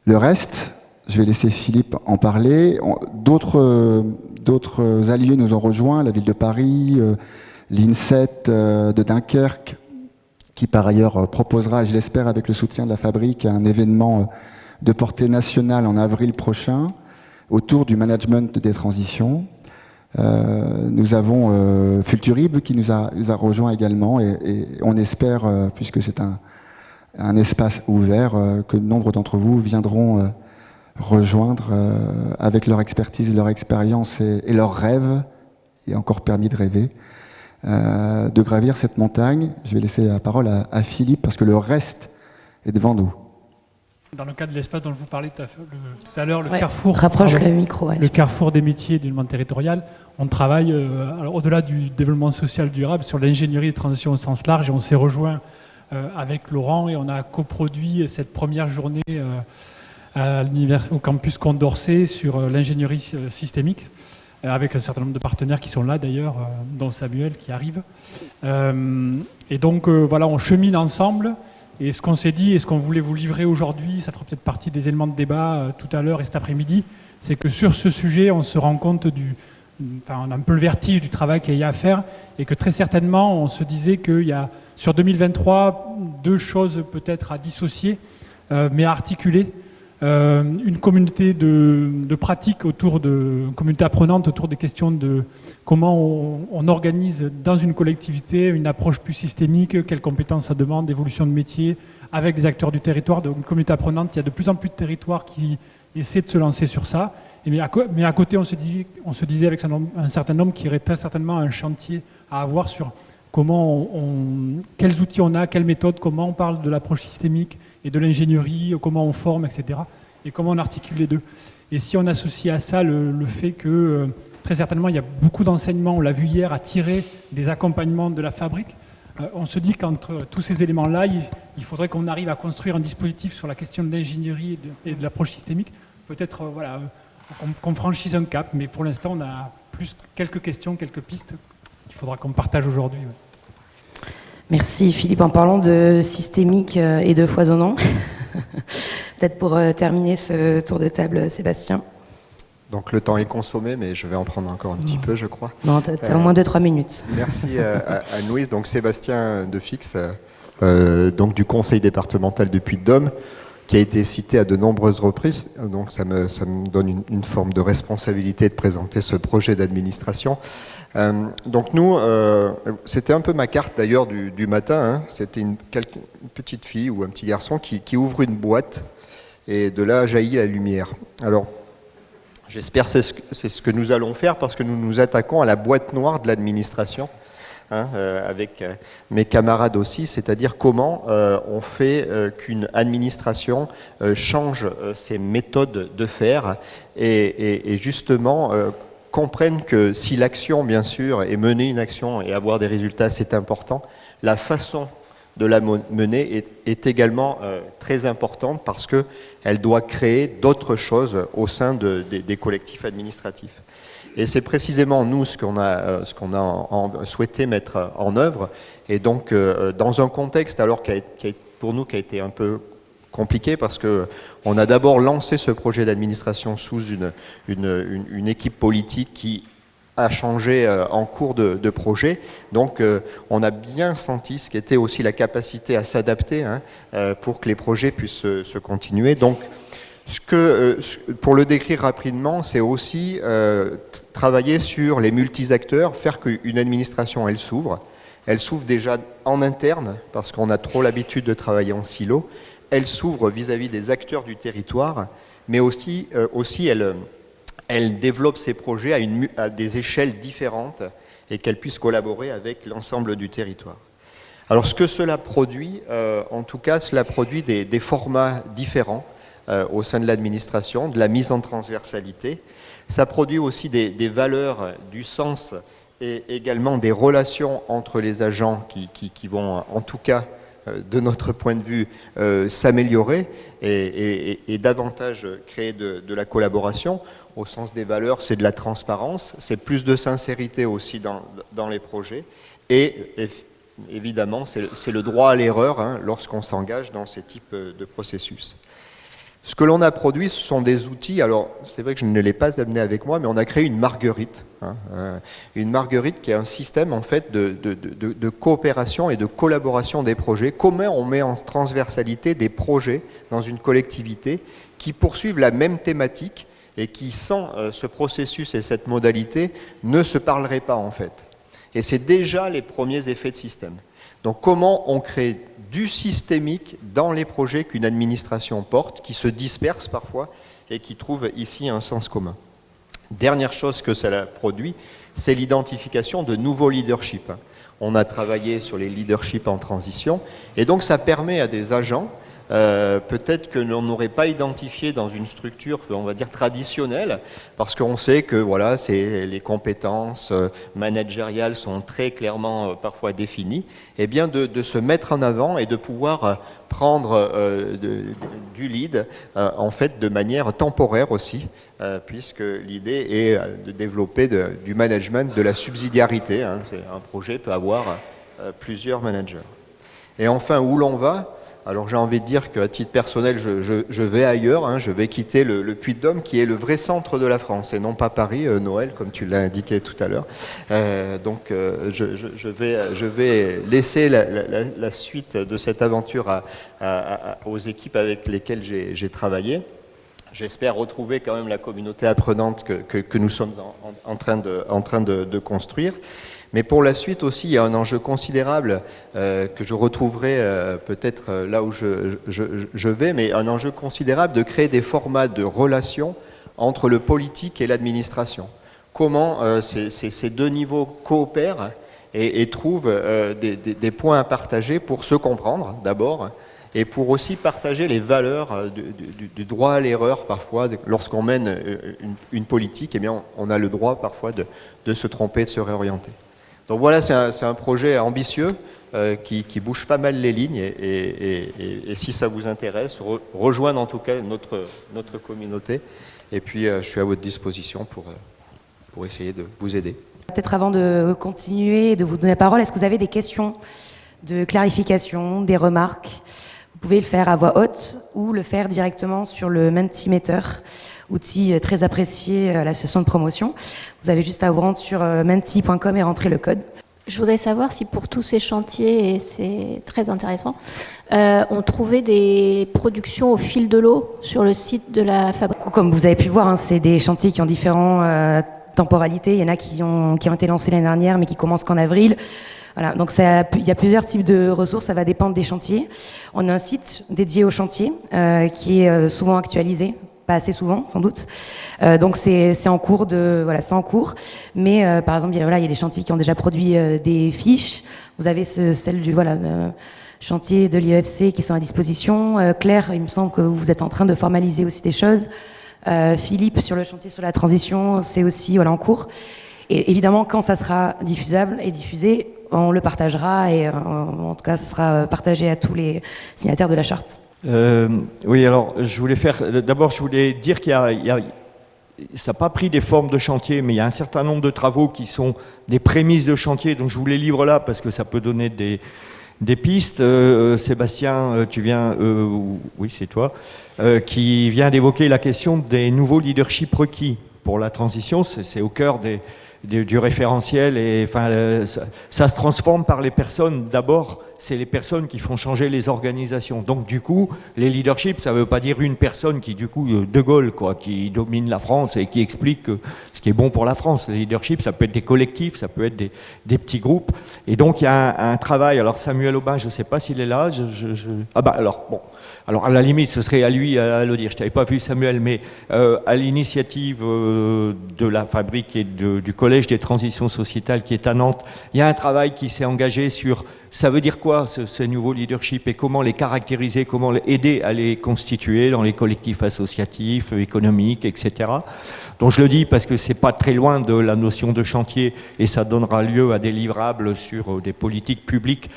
Le reste, je vais laisser Philippe en parler. D'autres alliés nous ont rejoints, la ville de Paris, l'INSET de Dunkerque, qui par ailleurs proposera, je l'espère avec le soutien de la Fabrique, un événement de portée nationale en avril prochain autour du management des transitions. Nous avons Fulturib qui nous a rejoint également et on espère, puisque c'est un espace ouvert, que nombre d'entre vous viendront rejoindre avec leur expertise, leur expérience et leurs rêves, et encore permis de rêver, de gravir cette montagne. Je vais laisser la parole à Philippe parce que le reste est devant nous. Dans le cadre de l'espace dont je vous parlais tout à l'heure, le carrefour, le micro, le carrefour des métiers du développement territorial, on travaille alors, au-delà du développement social durable sur l'ingénierie de transition au sens large, et on s'est rejoint avec Laurent et on a coproduit cette première journée au campus Condorcet sur l'ingénierie systémique, avec un certain nombre de partenaires qui sont là d'ailleurs, dont Samuel qui arrive. Et donc voilà, on chemine ensemble. Et ce qu'on s'est dit et ce qu'on voulait vous livrer aujourd'hui, ça fera peut-être partie des éléments de débat tout à l'heure et cet après-midi, c'est que sur ce sujet, on se rend compte on a un peu le vertige du travail qu'il y a à faire et que très certainement, on se disait qu'il y a sur 2023 deux choses peut-être à dissocier, mais à articuler. une communauté de pratiques une communauté apprenante autour des questions de comment on organise dans une collectivité une approche plus systémique, quelles compétences ça demande, évolution de métier, avec des acteurs du territoire, donc une communauté apprenante. Il y a de plus en plus de territoires qui essaient de se lancer sur ça. Mais à côté, on se disait avec un certain nombre qu'il y aurait très certainement un chantier à avoir sur quels outils on a, quelles méthodes, comment on parle de l'approche systémique et de l'ingénierie, comment on forme, etc. Et comment on articule les deux. Et si on associe à ça le fait que, très certainement, il y a beaucoup d'enseignements, on l'a vu hier, à tirer des accompagnements de la fabrique, on se dit qu'entre tous ces éléments-là, il faudrait qu'on arrive à construire un dispositif sur la question de l'ingénierie et de l'approche systémique. Peut-être qu'on franchisse un cap, mais pour l'instant, on a plus quelques questions, quelques pistes qu'il faudra qu'on partage aujourd'hui. Ouais. Merci Philippe. En parlant de systémique et de foisonnant, peut-être pour terminer ce tour de table, Sébastien. Donc le temps est consommé, mais je vais en prendre encore un petit peu, je crois. Non, t'as au moins 2-3 minutes. Merci à Louise. Donc Sébastien Defix, donc du conseil départemental du Puy-de-Dôme, qui a été cité à de nombreuses reprises. Donc ça me donne une forme de responsabilité de présenter ce projet d'administration. Donc nous, c'était un peu ma carte d'ailleurs du matin. Hein. C'était une petite fille ou un petit garçon qui ouvre une boîte et de là jaillit la lumière. Alors, j'espère que c'est ce que nous allons faire parce que nous nous attaquons à la boîte noire de l'administration. Hein, avec mes camarades aussi, c'est-à-dire comment on fait qu'une administration change ses méthodes de faire et justement comprenne que si l'action, bien sûr, est mener une action et avoir des résultats, c'est important, la façon de la mener est également très importante parce qu'elle doit créer d'autres choses au sein des collectifs administratifs. Et c'est précisément nous ce qu'on a souhaité mettre en œuvre. Et donc, dans un contexte alors pour nous qui a été un peu compliqué parce qu'on a d'abord lancé ce projet d'administration sous une équipe politique qui a changé en cours de projet. Donc, on a bien senti ce qu'était aussi la capacité à s'adapter pour que les projets puissent se continuer. Donc, pour le décrire rapidement, c'est aussi travailler sur les multi-acteurs, faire qu'une administration, elle s'ouvre. Elle s'ouvre déjà en interne, parce qu'on a trop l'habitude de travailler en silo. Elle s'ouvre vis-à-vis des acteurs du territoire, mais aussi elle développe ses projets à des échelles différentes et qu'elle puisse collaborer avec l'ensemble du territoire. Alors ce que cela produit, en tout cas, cela produit des formats différents au sein de l'administration, de la mise en transversalité. Ça produit aussi des valeurs, du sens et également des relations entre les agents qui vont, en tout cas, de notre point de vue, s'améliorer et davantage créer de la collaboration. Au sens des valeurs, c'est de la transparence, c'est plus de sincérité aussi dans les projets et évidemment, c'est le droit à l'erreur lorsqu'on s'engage dans ces types de processus. Ce que l'on a produit, ce sont des outils. Alors, c'est vrai que je ne l'ai pas amené avec moi, mais on a créé une marguerite. Une marguerite qui est un système, en fait, de coopération et de collaboration des projets. Comment on met en transversalité des projets dans une collectivité qui poursuivent la même thématique et qui, sans ce processus et cette modalité, ne se parleraient pas, en fait. Et c'est déjà les premiers effets de système. Donc, comment on crée du systémique dans les projets qu'une administration porte, qui se dispersent parfois et qui trouvent ici un sens commun. Dernière chose que cela produit, c'est l'identification de nouveaux leaderships. On a travaillé sur les leaderships en transition et donc ça permet à des agents peut-être que l'on n'aurait pas identifié dans une structure, on va dire traditionnelle, parce qu'on sait que voilà, les compétences managériales sont très clairement parfois définies, et bien de se mettre en avant et de pouvoir prendre du lead en fait de manière temporaire aussi, puisque l'idée est de développer du management, de la subsidiarité. Un projet peut avoir plusieurs managers. Et enfin, où l'on va? Alors j'ai envie de dire qu'à titre personnel, je vais ailleurs, je vais quitter le Puy-de-Dôme qui est le vrai centre de la France et non pas Paris, Noël, comme tu l'as indiqué tout à l'heure. Donc je vais laisser la suite de cette aventure aux équipes avec lesquelles j'ai travaillé. j'espère retrouver quand même la communauté apprenante que nous sommes en train de construire. Mais pour la suite aussi, il y a un enjeu considérable que je retrouverai peut-être là où je vais, mais un enjeu considérable de créer des formats de relations entre le politique et l'administration. Comment ces deux niveaux coopèrent et trouvent des points à partager pour se comprendre d'abord, et pour aussi partager les valeurs du droit à l'erreur parfois. Lorsqu'on mène une politique, eh bien, on a le droit parfois de se tromper, de se réorienter. Donc voilà, c'est un projet ambitieux qui bouge pas mal les lignes et si ça vous intéresse, rejoindre en tout cas notre communauté. Et puis je suis à votre disposition pour essayer de vous aider. Peut-être avant de continuer et de vous donner la parole, est-ce que vous avez des questions de clarification, des remarques? Vous pouvez le faire à voix haute ou le faire directement sur le Mentimeter, outil très apprécié à l'association de promotion. Vous avez juste à vous rendre sur menti.com et rentrer le code. Je voudrais savoir si pour tous ces chantiers, et c'est très intéressant, on trouvait des productions au fil de l'eau sur le site de la fabrique. Comme vous avez pu voir, hein, c'est des chantiers qui ont différentes temporalités. Il y en a qui ont été lancés l'année dernière mais qui commencent qu'en avril. Voilà, donc il y a plusieurs types de ressources, ça va dépendre des chantiers. On a un site dédié aux chantiers qui est souvent actualisé, pas assez souvent sans doute. Donc c'est en cours c'est en cours. Mais par exemple, il y a des chantiers qui ont déjà produit des fiches. Vous avez celle du chantier de l'IEFC qui sont à disposition. Claire, il me semble que vous êtes en train de formaliser aussi des choses. Philippe sur le chantier sur la transition, c'est aussi en cours. Et évidemment, quand ça sera diffusable et diffusé, on le partagera et en tout cas, ça sera partagé à tous les signataires de la charte. Oui, alors je voulais dire qu'il y a ça n'a pas pris des formes de chantier, mais il y a un certain nombre de travaux qui sont des prémices de chantier, donc je vous les livre là parce que ça peut donner des pistes. Sébastien, tu viens, oui c'est toi, qui vient d'évoquer la question des nouveaux leaderships requis pour la transition. C'est au cœur du référentiel et ça se transforme par les personnes. D'abord, c'est les personnes qui font changer les organisations. Donc du coup, les leaderships, ça ne veut pas dire une personne qui du coup, De Gaulle, qui domine la France et qui explique ce qui est bon pour la France. Les leaderships, ça peut être des collectifs, ça peut être des petits groupes. Et donc il y a un travail. Alors Samuel Aubin, je ne sais pas s'il est là. Alors à la limite, ce serait à lui à le dire. Je t'avais pas vu Samuel, mais à l'initiative de la fabrique et du Collège des transitions sociétales qui est à Nantes, il y a un travail qui s'est engagé sur ça veut dire quoi ces nouveaux leaderships et comment les caractériser, comment aider à les constituer dans les collectifs associatifs, économiques, etc. Donc je le dis parce que c'est pas très loin de la notion de chantier et ça donnera lieu à des livrables sur des politiques publiques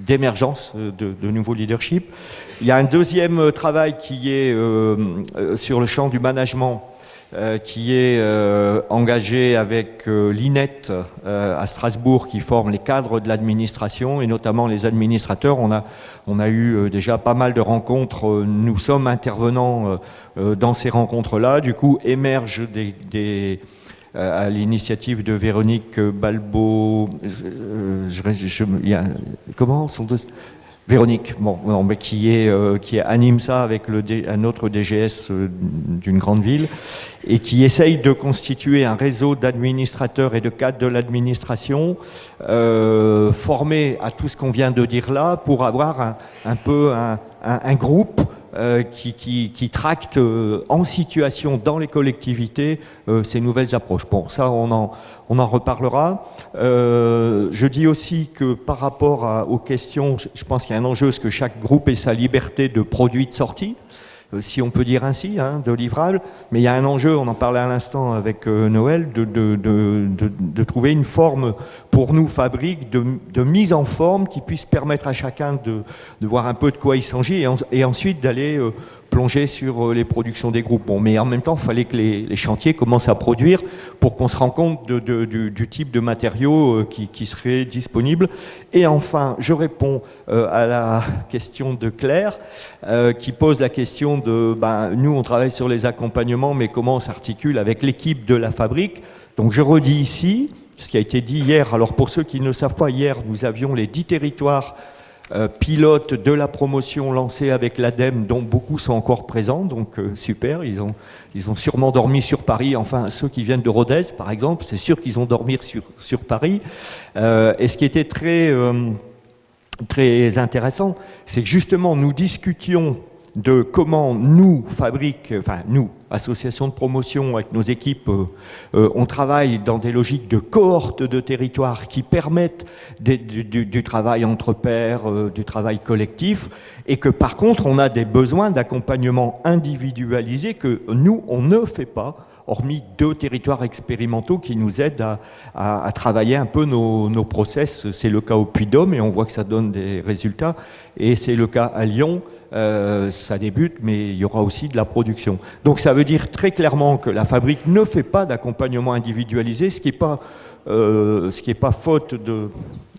d'émergence de nouveaux leaderships. Il y a un deuxième travail qui est sur le champ du management qui est engagé avec l'INET à Strasbourg qui forme les cadres de l'administration et notamment les administrateurs. On a eu déjà pas mal de rencontres. Nous sommes intervenants dans ces rencontres-là. Du coup, émergent à l'initiative de Véronique Balbo, comment sont deux Véronique, mais qui anime ça avec un autre DGS d'une grande ville et qui essaye de constituer un réseau d'administrateurs et de cadres de l'administration formés à tout ce qu'on vient de dire là pour avoir un groupe qui tracte en situation dans les collectivités ces nouvelles approches. Bon, ça on en reparlera. Je dis aussi que par rapport aux questions, je pense qu'il y a un enjeu, c'est que chaque groupe ait sa liberté de produit de sortie, si on peut dire ainsi, de livrable. Mais il y a un enjeu, on en parlait à l'instant avec Noël, de trouver une forme pour nous, fabrique, de mise en forme qui puisse permettre à chacun de voir un peu de quoi il s'agit et ensuite d'aller plonger sur les productions des groupes. Bon, mais en même temps, il fallait que les chantiers commencent à produire pour qu'on se rende compte du type de matériaux qui seraient disponibles. Et enfin, je réponds à la question de Claire, qui pose la question de, nous on travaille sur les accompagnements, mais comment on s'articule avec l'équipe de la fabrique. Donc je redis ici, ce qui a été dit hier. Alors pour ceux qui ne savent pas, hier, nous avions les 10 territoires pilote de la promotion lancée avec l'ADEME, dont beaucoup sont encore présents, donc super, ils ont sûrement dormi sur Paris, enfin ceux qui viennent de Rodez par exemple, c'est sûr qu'ils ont dormi sur Paris. Et ce qui était très intéressant, c'est que justement nous discutions de comment nous, associations de promotion avec nos équipes, on travaille dans des logiques de cohortes de territoire qui permettent du travail entre pairs, du travail collectif, et que par contre on a des besoins d'accompagnement individualisé que nous, on ne fait pas, hormis 2 territoires expérimentaux qui nous aident à travailler un peu nos process. C'est le cas au Puy-de-Dôme et on voit que ça donne des résultats, et c'est le cas à Lyon. Ça débute, mais il y aura aussi de la production. Donc ça veut dire très clairement que la fabrique ne fait pas d'accompagnement individualisé, ce qui n'est pas faute de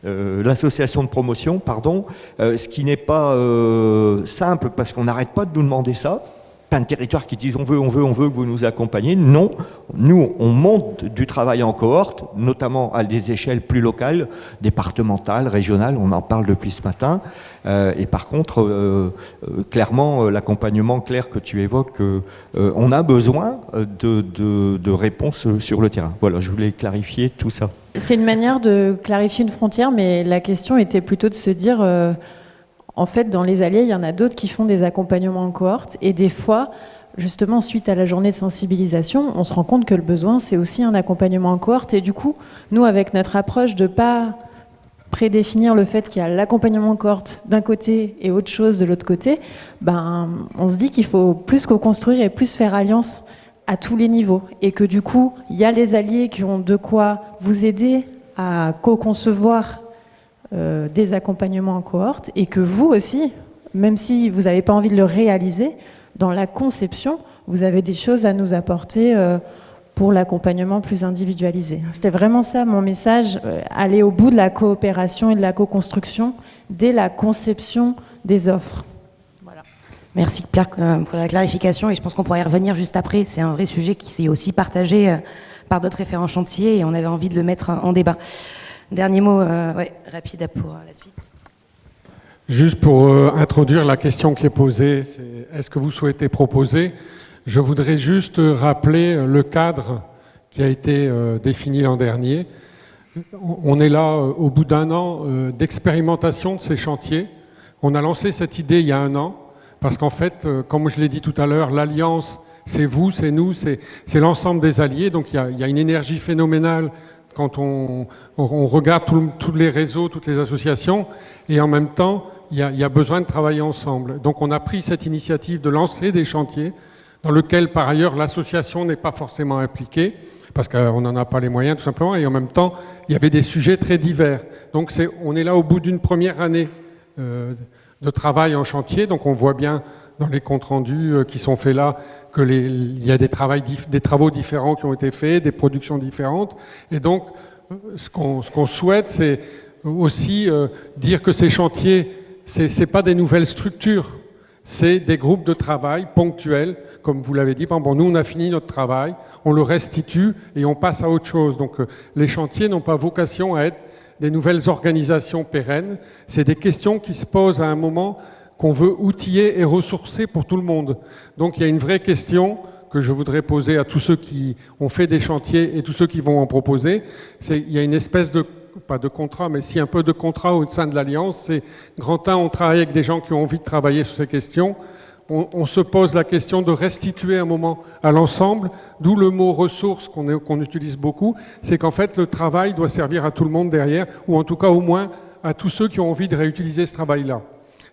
l'association de promotion, pardon, ce qui n'est pas simple, parce qu'on n'arrête pas de nous demander ça. Plein de territoires qui disent on veut que vous nous accompagniez. Non, nous on monte du travail en cohorte, notamment à des échelles plus locales, départementales, régionales, on en parle depuis ce matin. Et par contre, clairement, l'accompagnement clair que tu évoques, on a besoin de réponses sur le terrain. Voilà, je voulais clarifier tout ça. C'est une manière de clarifier une frontière, mais la question était plutôt de se dire... En fait, dans les alliés, il y en a d'autres qui font des accompagnements en cohorte. Et des fois, justement, suite à la journée de sensibilisation, on se rend compte que le besoin, c'est aussi un accompagnement en cohorte. Et du coup, nous, avec notre approche de ne pas prédéfinir le fait qu'il y a l'accompagnement en cohorte d'un côté et autre chose de l'autre côté, on se dit qu'il faut plus co-construire et plus faire alliance à tous les niveaux. Et que du coup, il y a les alliés qui ont de quoi vous aider à co-concevoir des accompagnements en cohorte, et que vous aussi, même si vous n'avez pas envie de le réaliser, dans la conception, vous avez des choses à nous apporter pour l'accompagnement plus individualisé. C'était vraiment ça mon message, aller au bout de la coopération et de la co-construction dès la conception des offres. Voilà. Merci Pierre pour la clarification, et je pense qu'on pourra y revenir juste après. C'est un vrai sujet qui est aussi partagé par d'autres référents chantiers, et on avait envie de le mettre en débat. Dernier mot rapide pour la suite. Juste pour introduire la question qui est posée, c'est est-ce que vous souhaitez proposer? Je voudrais juste rappeler le cadre qui a été défini l'an dernier. On est là au bout d'1 an d'expérimentation de ces chantiers. On a lancé cette idée il y a 1 an, parce qu'en fait, comme je l'ai dit tout à l'heure, l'Alliance, c'est vous, c'est nous, c'est l'ensemble des alliés, donc il y a une énergie phénoménale quand on regarde tous les réseaux, toutes les associations, et en même temps, il y a besoin de travailler ensemble. Donc on a pris cette initiative de lancer des chantiers dans lesquels, par ailleurs, l'association n'est pas forcément impliquée, parce qu'on n'en a pas les moyens, tout simplement, et en même temps, il y avait des sujets très divers. Donc on est là au bout d'une première année de travail en chantier, donc on voit bien dans les comptes rendus qui sont faits là, qu'il y a des travaux différents qui ont été faits, des productions différentes. Et donc, ce qu'on souhaite, c'est aussi dire que ces chantiers, c'est pas des nouvelles structures, c'est des groupes de travail ponctuels, comme vous l'avez dit. Bon, nous, on a fini notre travail, on le restitue et on passe à autre chose. Donc, les chantiers n'ont pas vocation à être des nouvelles organisations pérennes. C'est des questions qui se posent à un moment qu'on veut outiller et ressourcer pour tout le monde. Donc il y a une vraie question que je voudrais poser à tous ceux qui ont fait des chantiers et tous ceux qui vont en proposer. Il y a une espèce de, pas de contrat, mais si un peu de contrat au sein de l'Alliance. C'est grand 1, on travaille avec des gens qui ont envie de travailler sur ces questions. On se pose la question de restituer un moment à l'ensemble, d'où le mot ressources qu'on utilise beaucoup. C'est qu'en fait le travail doit servir à tout le monde derrière, ou en tout cas au moins à tous ceux qui ont envie de réutiliser ce travail-là.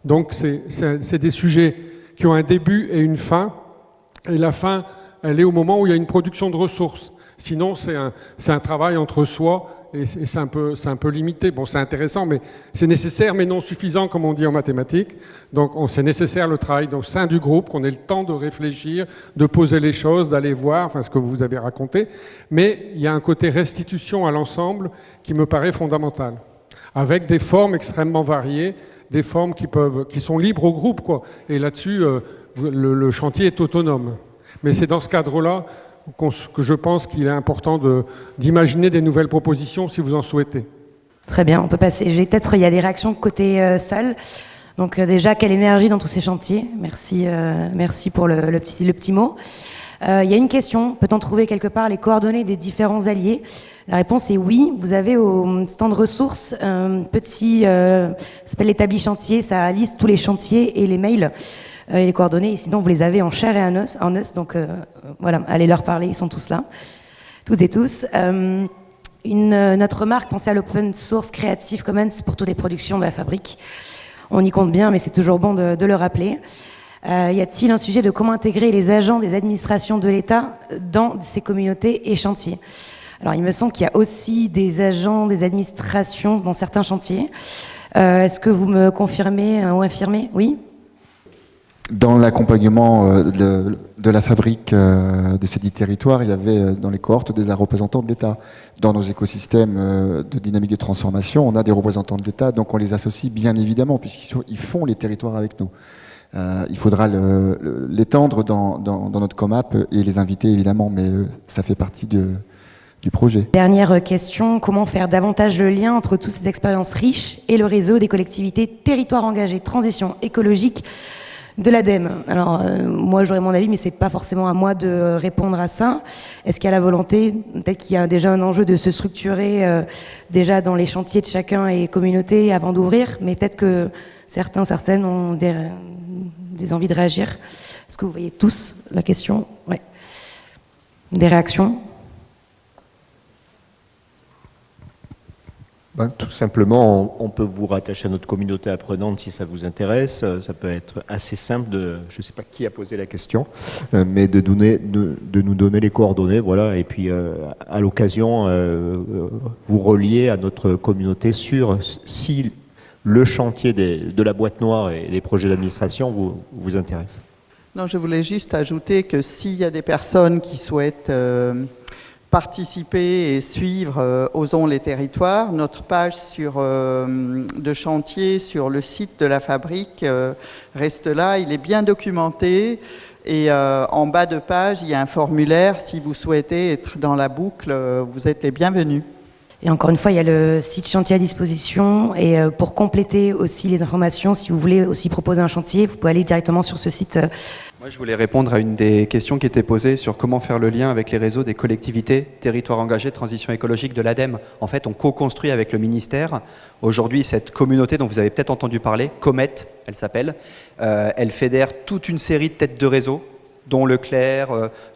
Donc c'est des sujets qui ont un début et une fin, et la fin, elle est au moment où il y a une production de ressources. Sinon, c'est un travail entre soi, et c'est un peu limité. Bon, c'est intéressant, mais c'est nécessaire, mais non suffisant, comme on dit en mathématiques. Donc c'est nécessaire le travail au sein du groupe, qu'on ait le temps de réfléchir, de poser les choses, d'aller voir, enfin ce que vous avez raconté. Mais il y a un côté restitution à l'ensemble qui me paraît fondamental, avec des formes extrêmement variées, des formes qui sont libres au groupe, quoi. Et là-dessus, le chantier est autonome. Mais c'est dans ce cadre-là que je pense qu'il est important d'imaginer des nouvelles propositions si vous en souhaitez. Très bien, on peut passer. Il y a des réactions côté salle. Donc déjà, quelle énergie dans tous ces chantiers. Merci, merci pour le petit mot. Il y a une question, peut-on trouver quelque part les coordonnées des différents alliés? La réponse est oui. Vous avez au stand ressources un petit, ça s'appelle l'établi chantier, ça liste tous les chantiers et les mails et les coordonnées. Et sinon, vous les avez en chair et en os. Donc voilà, allez leur parler, ils sont tous là, toutes et tous. Notre remarque, pensez à l'open source Creative Commons pour toutes les productions de la fabrique. On y compte bien, mais c'est toujours bon de le rappeler. Y a-t-il un sujet de comment intégrer les agents des administrations de l'État dans ces communautés et chantiers? Alors, il me semble qu'il y a aussi des agents des administrations dans certains chantiers. Est-ce que vous me confirmez ou infirmez? Oui? Dans l'accompagnement de la fabrique de ces 10 territoires, il y avait dans les cohortes des représentants de l'État. Dans nos écosystèmes de dynamique de transformation, on a des représentants de l'État, donc on les associe bien évidemment, puisqu'ils font les territoires avec nous. Il faudra l'étendre dans notre COMAP et les inviter évidemment, mais ça fait partie du projet. Dernière question, comment faire davantage le lien entre toutes ces expériences riches et le réseau des collectivités territoires engagés, transition écologique de l'ADEME? Alors, moi j'aurais mon avis, mais c'est pas forcément à moi de répondre à ça. Est-ce qu'il y a la volonté, peut-être qu'il y a déjà un enjeu de se structurer déjà dans les chantiers de chacun et communautés avant d'ouvrir, mais peut-être que certains ou certaines ont des envies de réagir. Est-ce que vous voyez tous la question? Ouais. Des réactions? Tout simplement, on peut vous rattacher à notre communauté apprenante si ça vous intéresse. Ça peut être assez simple je ne sais pas qui a posé la question, mais de nous donner les coordonnées, voilà, et puis à l'occasion, vous relier à notre communauté si le chantier de la boîte noire et des projets d'administration vous intéresse. Non, je voulais juste ajouter que s'il y a des personnes qui souhaitent participer et suivre Osons les territoires, notre page de chantier sur le site de la fabrique reste là, il est bien documenté et en bas de page il y a un formulaire, si vous souhaitez être dans la boucle, vous êtes les bienvenus. Et encore une fois, il y a le site chantier à disposition et pour compléter aussi les informations, si vous voulez aussi proposer un chantier, vous pouvez aller directement sur ce site. Moi, je voulais répondre à une des questions qui était posée sur comment faire le lien avec les réseaux des collectivités, territoires engagés, transition écologique de l'ADEME. En fait, on co-construit avec le ministère. Aujourd'hui, cette communauté dont vous avez peut-être entendu parler, Comet, elle s'appelle, elle fédère toute une série de têtes de réseau, dont Leclerc,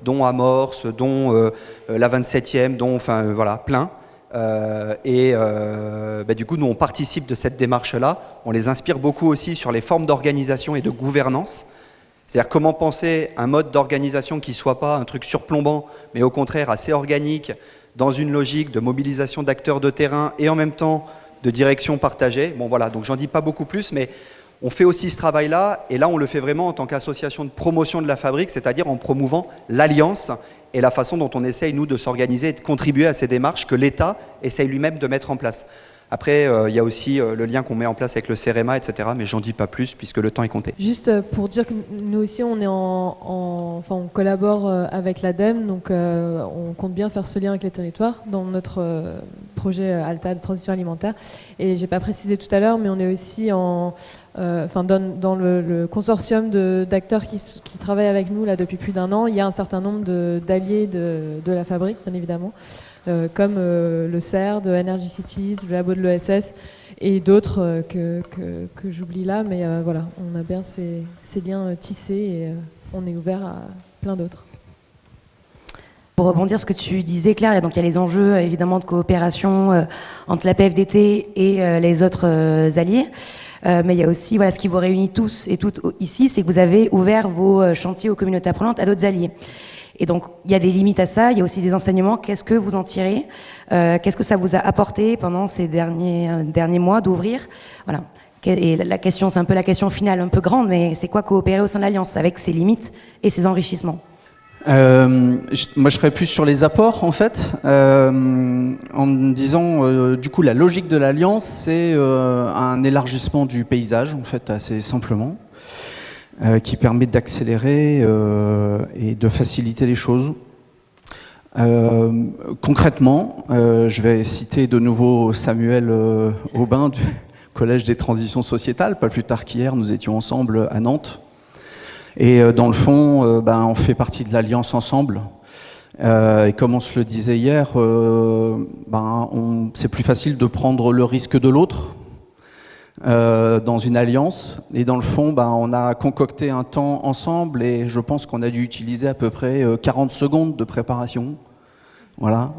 dont Amorce, dont la 27e, dont, enfin, voilà, plein. Du coup, nous, on participe de cette démarche-là. On les inspire beaucoup aussi sur les formes d'organisation et de gouvernance. C'est-à-dire comment penser un mode d'organisation qui ne soit pas un truc surplombant, mais au contraire assez organique, dans une logique de mobilisation d'acteurs de terrain et en même temps de direction partagée. Bon voilà, donc j'en dis pas beaucoup plus, mais on fait aussi ce travail-là, et là on le fait vraiment en tant qu'association de promotion de la fabrique, c'est-à-dire en promouvant l'alliance et la façon dont on essaye, nous, de s'organiser et de contribuer à ces démarches que l'État essaye lui-même de mettre en place. Après, il y a aussi le lien qu'on met en place avec le CEREMA, etc. Mais j'en dis pas plus puisque le temps est compté. Juste pour dire que nous aussi, on est on collabore avec l'ADEME, donc on compte bien faire ce lien avec les territoires dans notre projet ALTA de transition alimentaire. Et j'ai pas précisé tout à l'heure, mais on est aussi dans le consortium d'acteurs qui travaillent avec nous là depuis plus d'1 an. Il y a un certain nombre d'alliés de la fabrique, bien évidemment. Comme le CERD, Energy Cities, le labo de l'ESS et d'autres que j'oublie là, mais voilà, on a bien ces liens tissés et on est ouvert à plein d'autres. Pour rebondir sur ce que tu disais, Claire, donc il y a les enjeux évidemment de coopération entre la PFDT et les autres alliés. Mais il y a aussi, voilà, ce qui vous réunit tous et toutes ici, c'est que vous avez ouvert vos chantiers aux communautés apprenantes à d'autres alliés. Et donc, il y a des limites à ça, il y a aussi des enseignements. Qu'est-ce que vous en tirez? Qu'est-ce que ça vous a apporté pendant ces derniers mois d'ouvrir? Voilà. Et la question, c'est un peu la question finale, un peu grande, mais c'est quoi coopérer au sein de l'Alliance avec ses limites et ses enrichissements? Moi, je serais plus sur les apports, en fait, en me disant, du coup, la logique de l'Alliance, c'est un élargissement du paysage, en fait, assez simplement. Qui permet d'accélérer et de faciliter les choses. Concrètement, je vais citer de nouveau Samuel Aubin du Collège des transitions sociétales. Pas plus tard qu'hier, nous étions ensemble à Nantes. Et dans le fond, on fait partie de l'Alliance Ensemble. Et comme on se le disait hier, c'est plus facile de prendre le risque de l'autre dans une alliance. Et dans le fond, on a concocté un temps ensemble et je pense qu'on a dû utiliser à peu près 40 secondes de préparation. Voilà.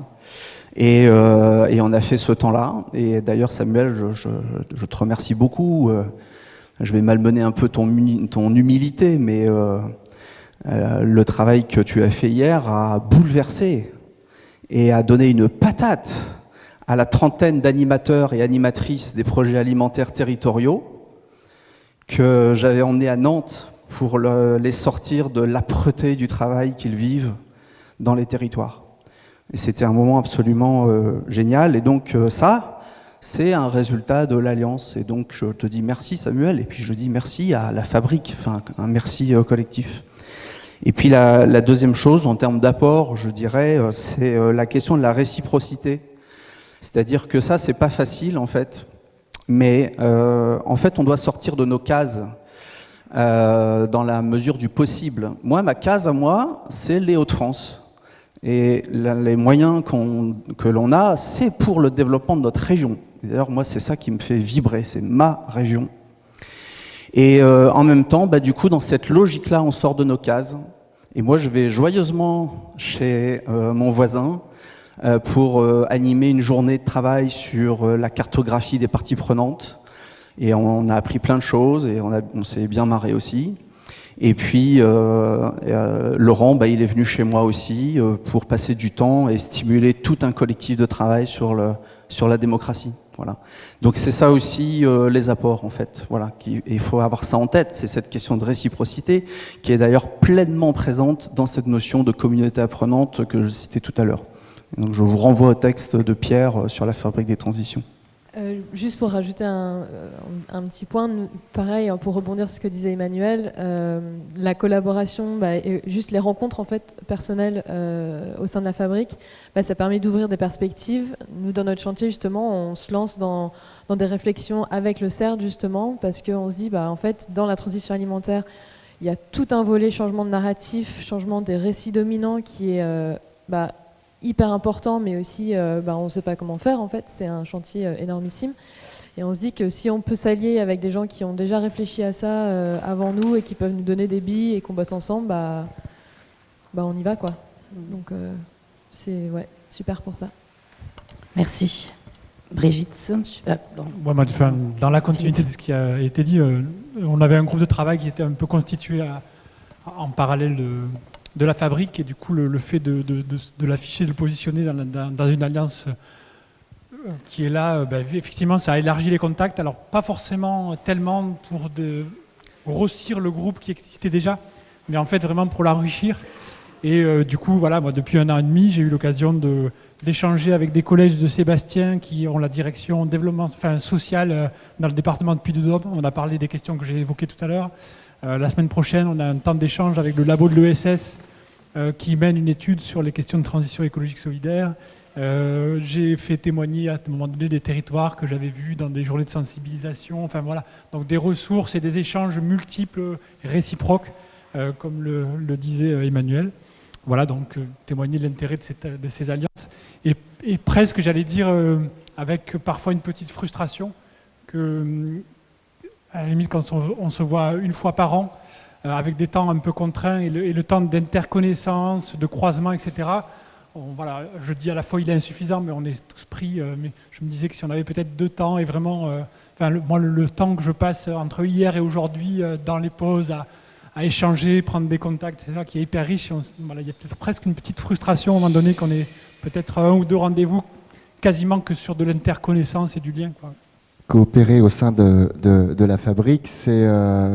Et on a fait ce temps-là. Et d'ailleurs, Samuel, je te remercie beaucoup. Je vais malmener un peu ton humilité, mais le travail que tu as fait hier a bouleversé et a donné une patate à la trentaine d'animateurs et animatrices des projets alimentaires territoriaux que j'avais emmenés à Nantes pour les sortir de l'âpreté du travail qu'ils vivent dans les territoires. Et c'était un moment absolument génial. Et donc ça, c'est un résultat de l'Alliance. Et donc je te dis merci Samuel, et puis je dis merci à la Fabrique, enfin un merci collectif. Et puis la deuxième chose, en termes d'apport, je dirais, c'est la question de la réciprocité. C'est-à-dire que ça, c'est pas facile en fait, mais en fait, on doit sortir de nos cases dans la mesure du possible. Moi, ma case à moi, c'est les Hauts-de-France. Et les moyens que l'on a, c'est pour le développement de notre région. D'ailleurs, moi, c'est ça qui me fait vibrer, c'est ma région. Et en même temps, du coup, dans cette logique-là, on sort de nos cases. Et moi, je vais joyeusement chez mon voisin pour animer une journée de travail sur la cartographie des parties prenantes. Et on a appris plein de choses et on s'est bien marré aussi. Et puis, Laurent, il est venu chez moi aussi pour passer du temps et stimuler tout un collectif de travail sur la démocratie. Voilà. Donc c'est ça aussi les apports en fait. Voilà. Il faut avoir ça en tête. C'est cette question de réciprocité qui est d'ailleurs pleinement présente dans cette notion de communauté apprenante que je citais tout à l'heure. Donc je vous renvoie au texte de Pierre sur la fabrique des transitions. Juste pour rajouter un petit point, pareil, pour rebondir sur ce que disait Emmanuel, la collaboration et juste les rencontres en fait, personnelles au sein de la fabrique, ça permet d'ouvrir des perspectives. Nous, dans notre chantier, justement, on se lance dans des réflexions avec le CERD, justement, parce qu'on se dit, en fait, dans la transition alimentaire, il y a tout un volet changement de narratif, changement des récits dominants qui est hyper important, mais aussi on ne sait pas comment faire en fait, c'est un chantier énormissime. Et on se dit que si on peut s'allier avec des gens qui ont déjà réfléchi à ça avant nous et qui peuvent nous donner des billes et qu'on bosse ensemble, on y va quoi. Donc c'est super pour ça. Merci. Brigitte. Dans la continuité de ce qui a été dit, on avait un groupe de travail qui était un peu constitué en parallèle de la fabrique, et du coup le fait de l'afficher, de le positionner dans une alliance qui est là, effectivement ça a élargi les contacts, alors pas forcément tellement pour grossir le groupe qui existait déjà, mais en fait vraiment pour l'enrichir. Et du coup voilà, moi depuis 1 an et demi j'ai eu l'occasion d'échanger avec des collèges de Sébastien qui ont la direction développement social dans le département de Puy-de-Dôme. On a parlé des questions que j'ai évoquées tout à l'heure. La semaine prochaine, on a un temps d'échange avec le labo de l'ESS qui mène une étude sur les questions de transition écologique solidaire. J'ai fait témoigner à un moment donné des territoires que j'avais vus dans des journées de sensibilisation. Enfin voilà, donc des ressources et des échanges multiples, réciproques, comme le disait Emmanuel. Voilà, donc témoigner de l'intérêt de ces alliances. Et presque, j'allais dire, avec parfois une petite frustration que... à la limite, quand on se voit 1 fois par an, avec des temps un peu contraints et le temps d'interconnaissance, de croisement, etc., je dis à la fois il est insuffisant, mais on est tous pris. Mais je me disais que si on avait peut-être 2 temps, et vraiment, le temps que je passe entre hier et aujourd'hui, dans les pauses, à échanger, prendre des contacts, c'est ça qui est hyper riche. Il y a peut-être presque une petite frustration à un moment donné qu'on ait peut-être 1 ou 2 rendez-vous, quasiment que sur de l'interconnaissance et du lien, quoi. Coopérer au sein de la fabrique, c'est,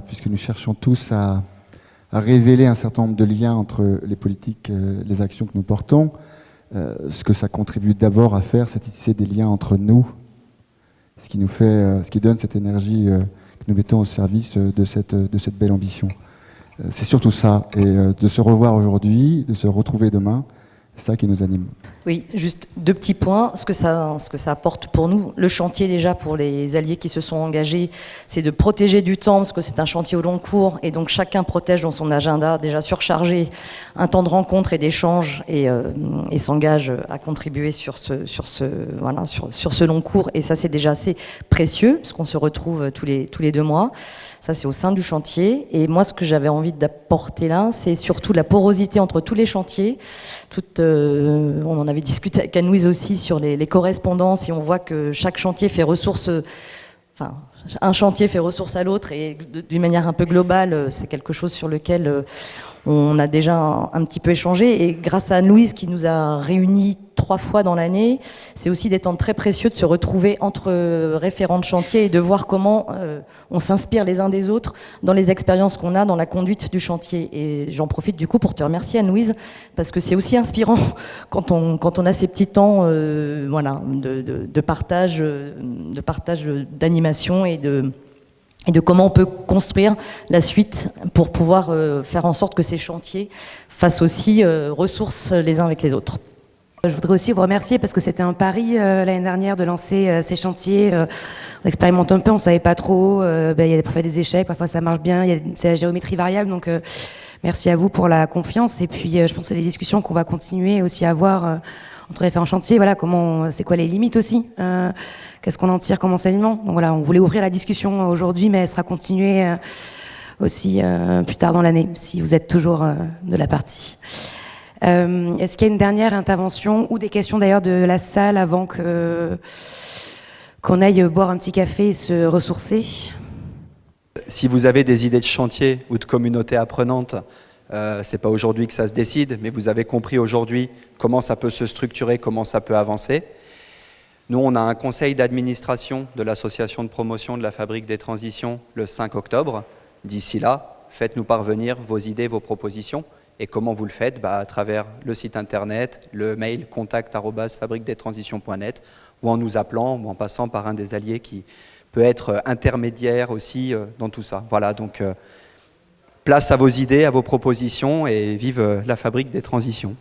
puisque nous cherchons tous à révéler un certain nombre de liens entre les politiques, les actions que nous portons, ce que ça contribue d'abord à faire, c'est tisser des liens entre nous, ce qui donne cette énergie que nous mettons au service de cette belle ambition. C'est surtout ça, et de se revoir aujourd'hui, de se retrouver demain, C'est ça qui nous anime. Oui, juste 2 petits points. Ce que ça apporte pour nous, le chantier déjà pour les alliés qui se sont engagés, c'est de protéger du temps, parce que c'est un chantier au long cours, et donc chacun protège dans son agenda déjà surchargé un temps de rencontre et d'échange, et s'engage à contribuer sur ce long cours. Et ça, c'est déjà assez précieux, parce qu'on se retrouve tous les 2 mois. Ça, c'est au sein du chantier. Et moi, ce que j'avais envie d'apporter là, c'est surtout la porosité entre tous les chantiers. On en avait discuté avec Anne-Louise aussi sur les correspondances, et on voit que chaque chantier fait ressource, un chantier fait ressource à l'autre, et d'une manière un peu globale, c'est quelque chose sur lequel on a déjà un petit peu échangé. Et grâce à Anne-Louise qui nous a réunis 3 fois dans l'année, c'est aussi des temps très précieux de se retrouver entre référents de chantier et de voir comment on s'inspire les uns des autres dans les expériences qu'on a dans la conduite du chantier. Et j'en profite du coup pour te remercier, Anne-Louise, parce que c'est aussi inspirant quand on a ces petits temps de partage, d'animation et de comment on peut construire la suite pour pouvoir faire en sorte que ces chantiers fassent aussi ressources les uns avec les autres. Je voudrais aussi vous remercier parce que c'était un pari l'année dernière de lancer ces chantiers. On expérimente un peu, on ne savait pas trop. Il y a parfois des échecs, parfois ça marche bien, c'est la géométrie variable. Donc merci à vous pour la confiance. Et puis je pense que c'est des discussions qu'on va continuer aussi à avoir entre les différents chantiers. Voilà, c'est quoi les limites aussi, qu'est-ce qu'on en tire comme enseignement. Donc voilà, on voulait ouvrir la discussion aujourd'hui, mais elle sera continuée aussi plus tard dans l'année, si vous êtes toujours de la partie. Est-ce qu'il y a une dernière intervention ou des questions d'ailleurs de la salle avant qu'on aille boire un petit café et se ressourcer? Si vous avez des idées de chantier ou de communauté apprenante, c'est pas aujourd'hui que ça se décide, mais vous avez compris aujourd'hui comment ça peut se structurer, comment ça peut avancer. Nous, on a un conseil d'administration de l'association de promotion de la Fabrique des Transitions le 5 octobre. D'ici là, faites-nous parvenir vos idées, vos propositions. Et comment vous le faites? À travers le site internet, le mail contact@fabriquedestransitions.net, ou en nous appelant, ou en passant par un des alliés qui peut être intermédiaire aussi dans tout ça. Voilà, donc place à vos idées, à vos propositions, et vive la Fabrique des Transitions.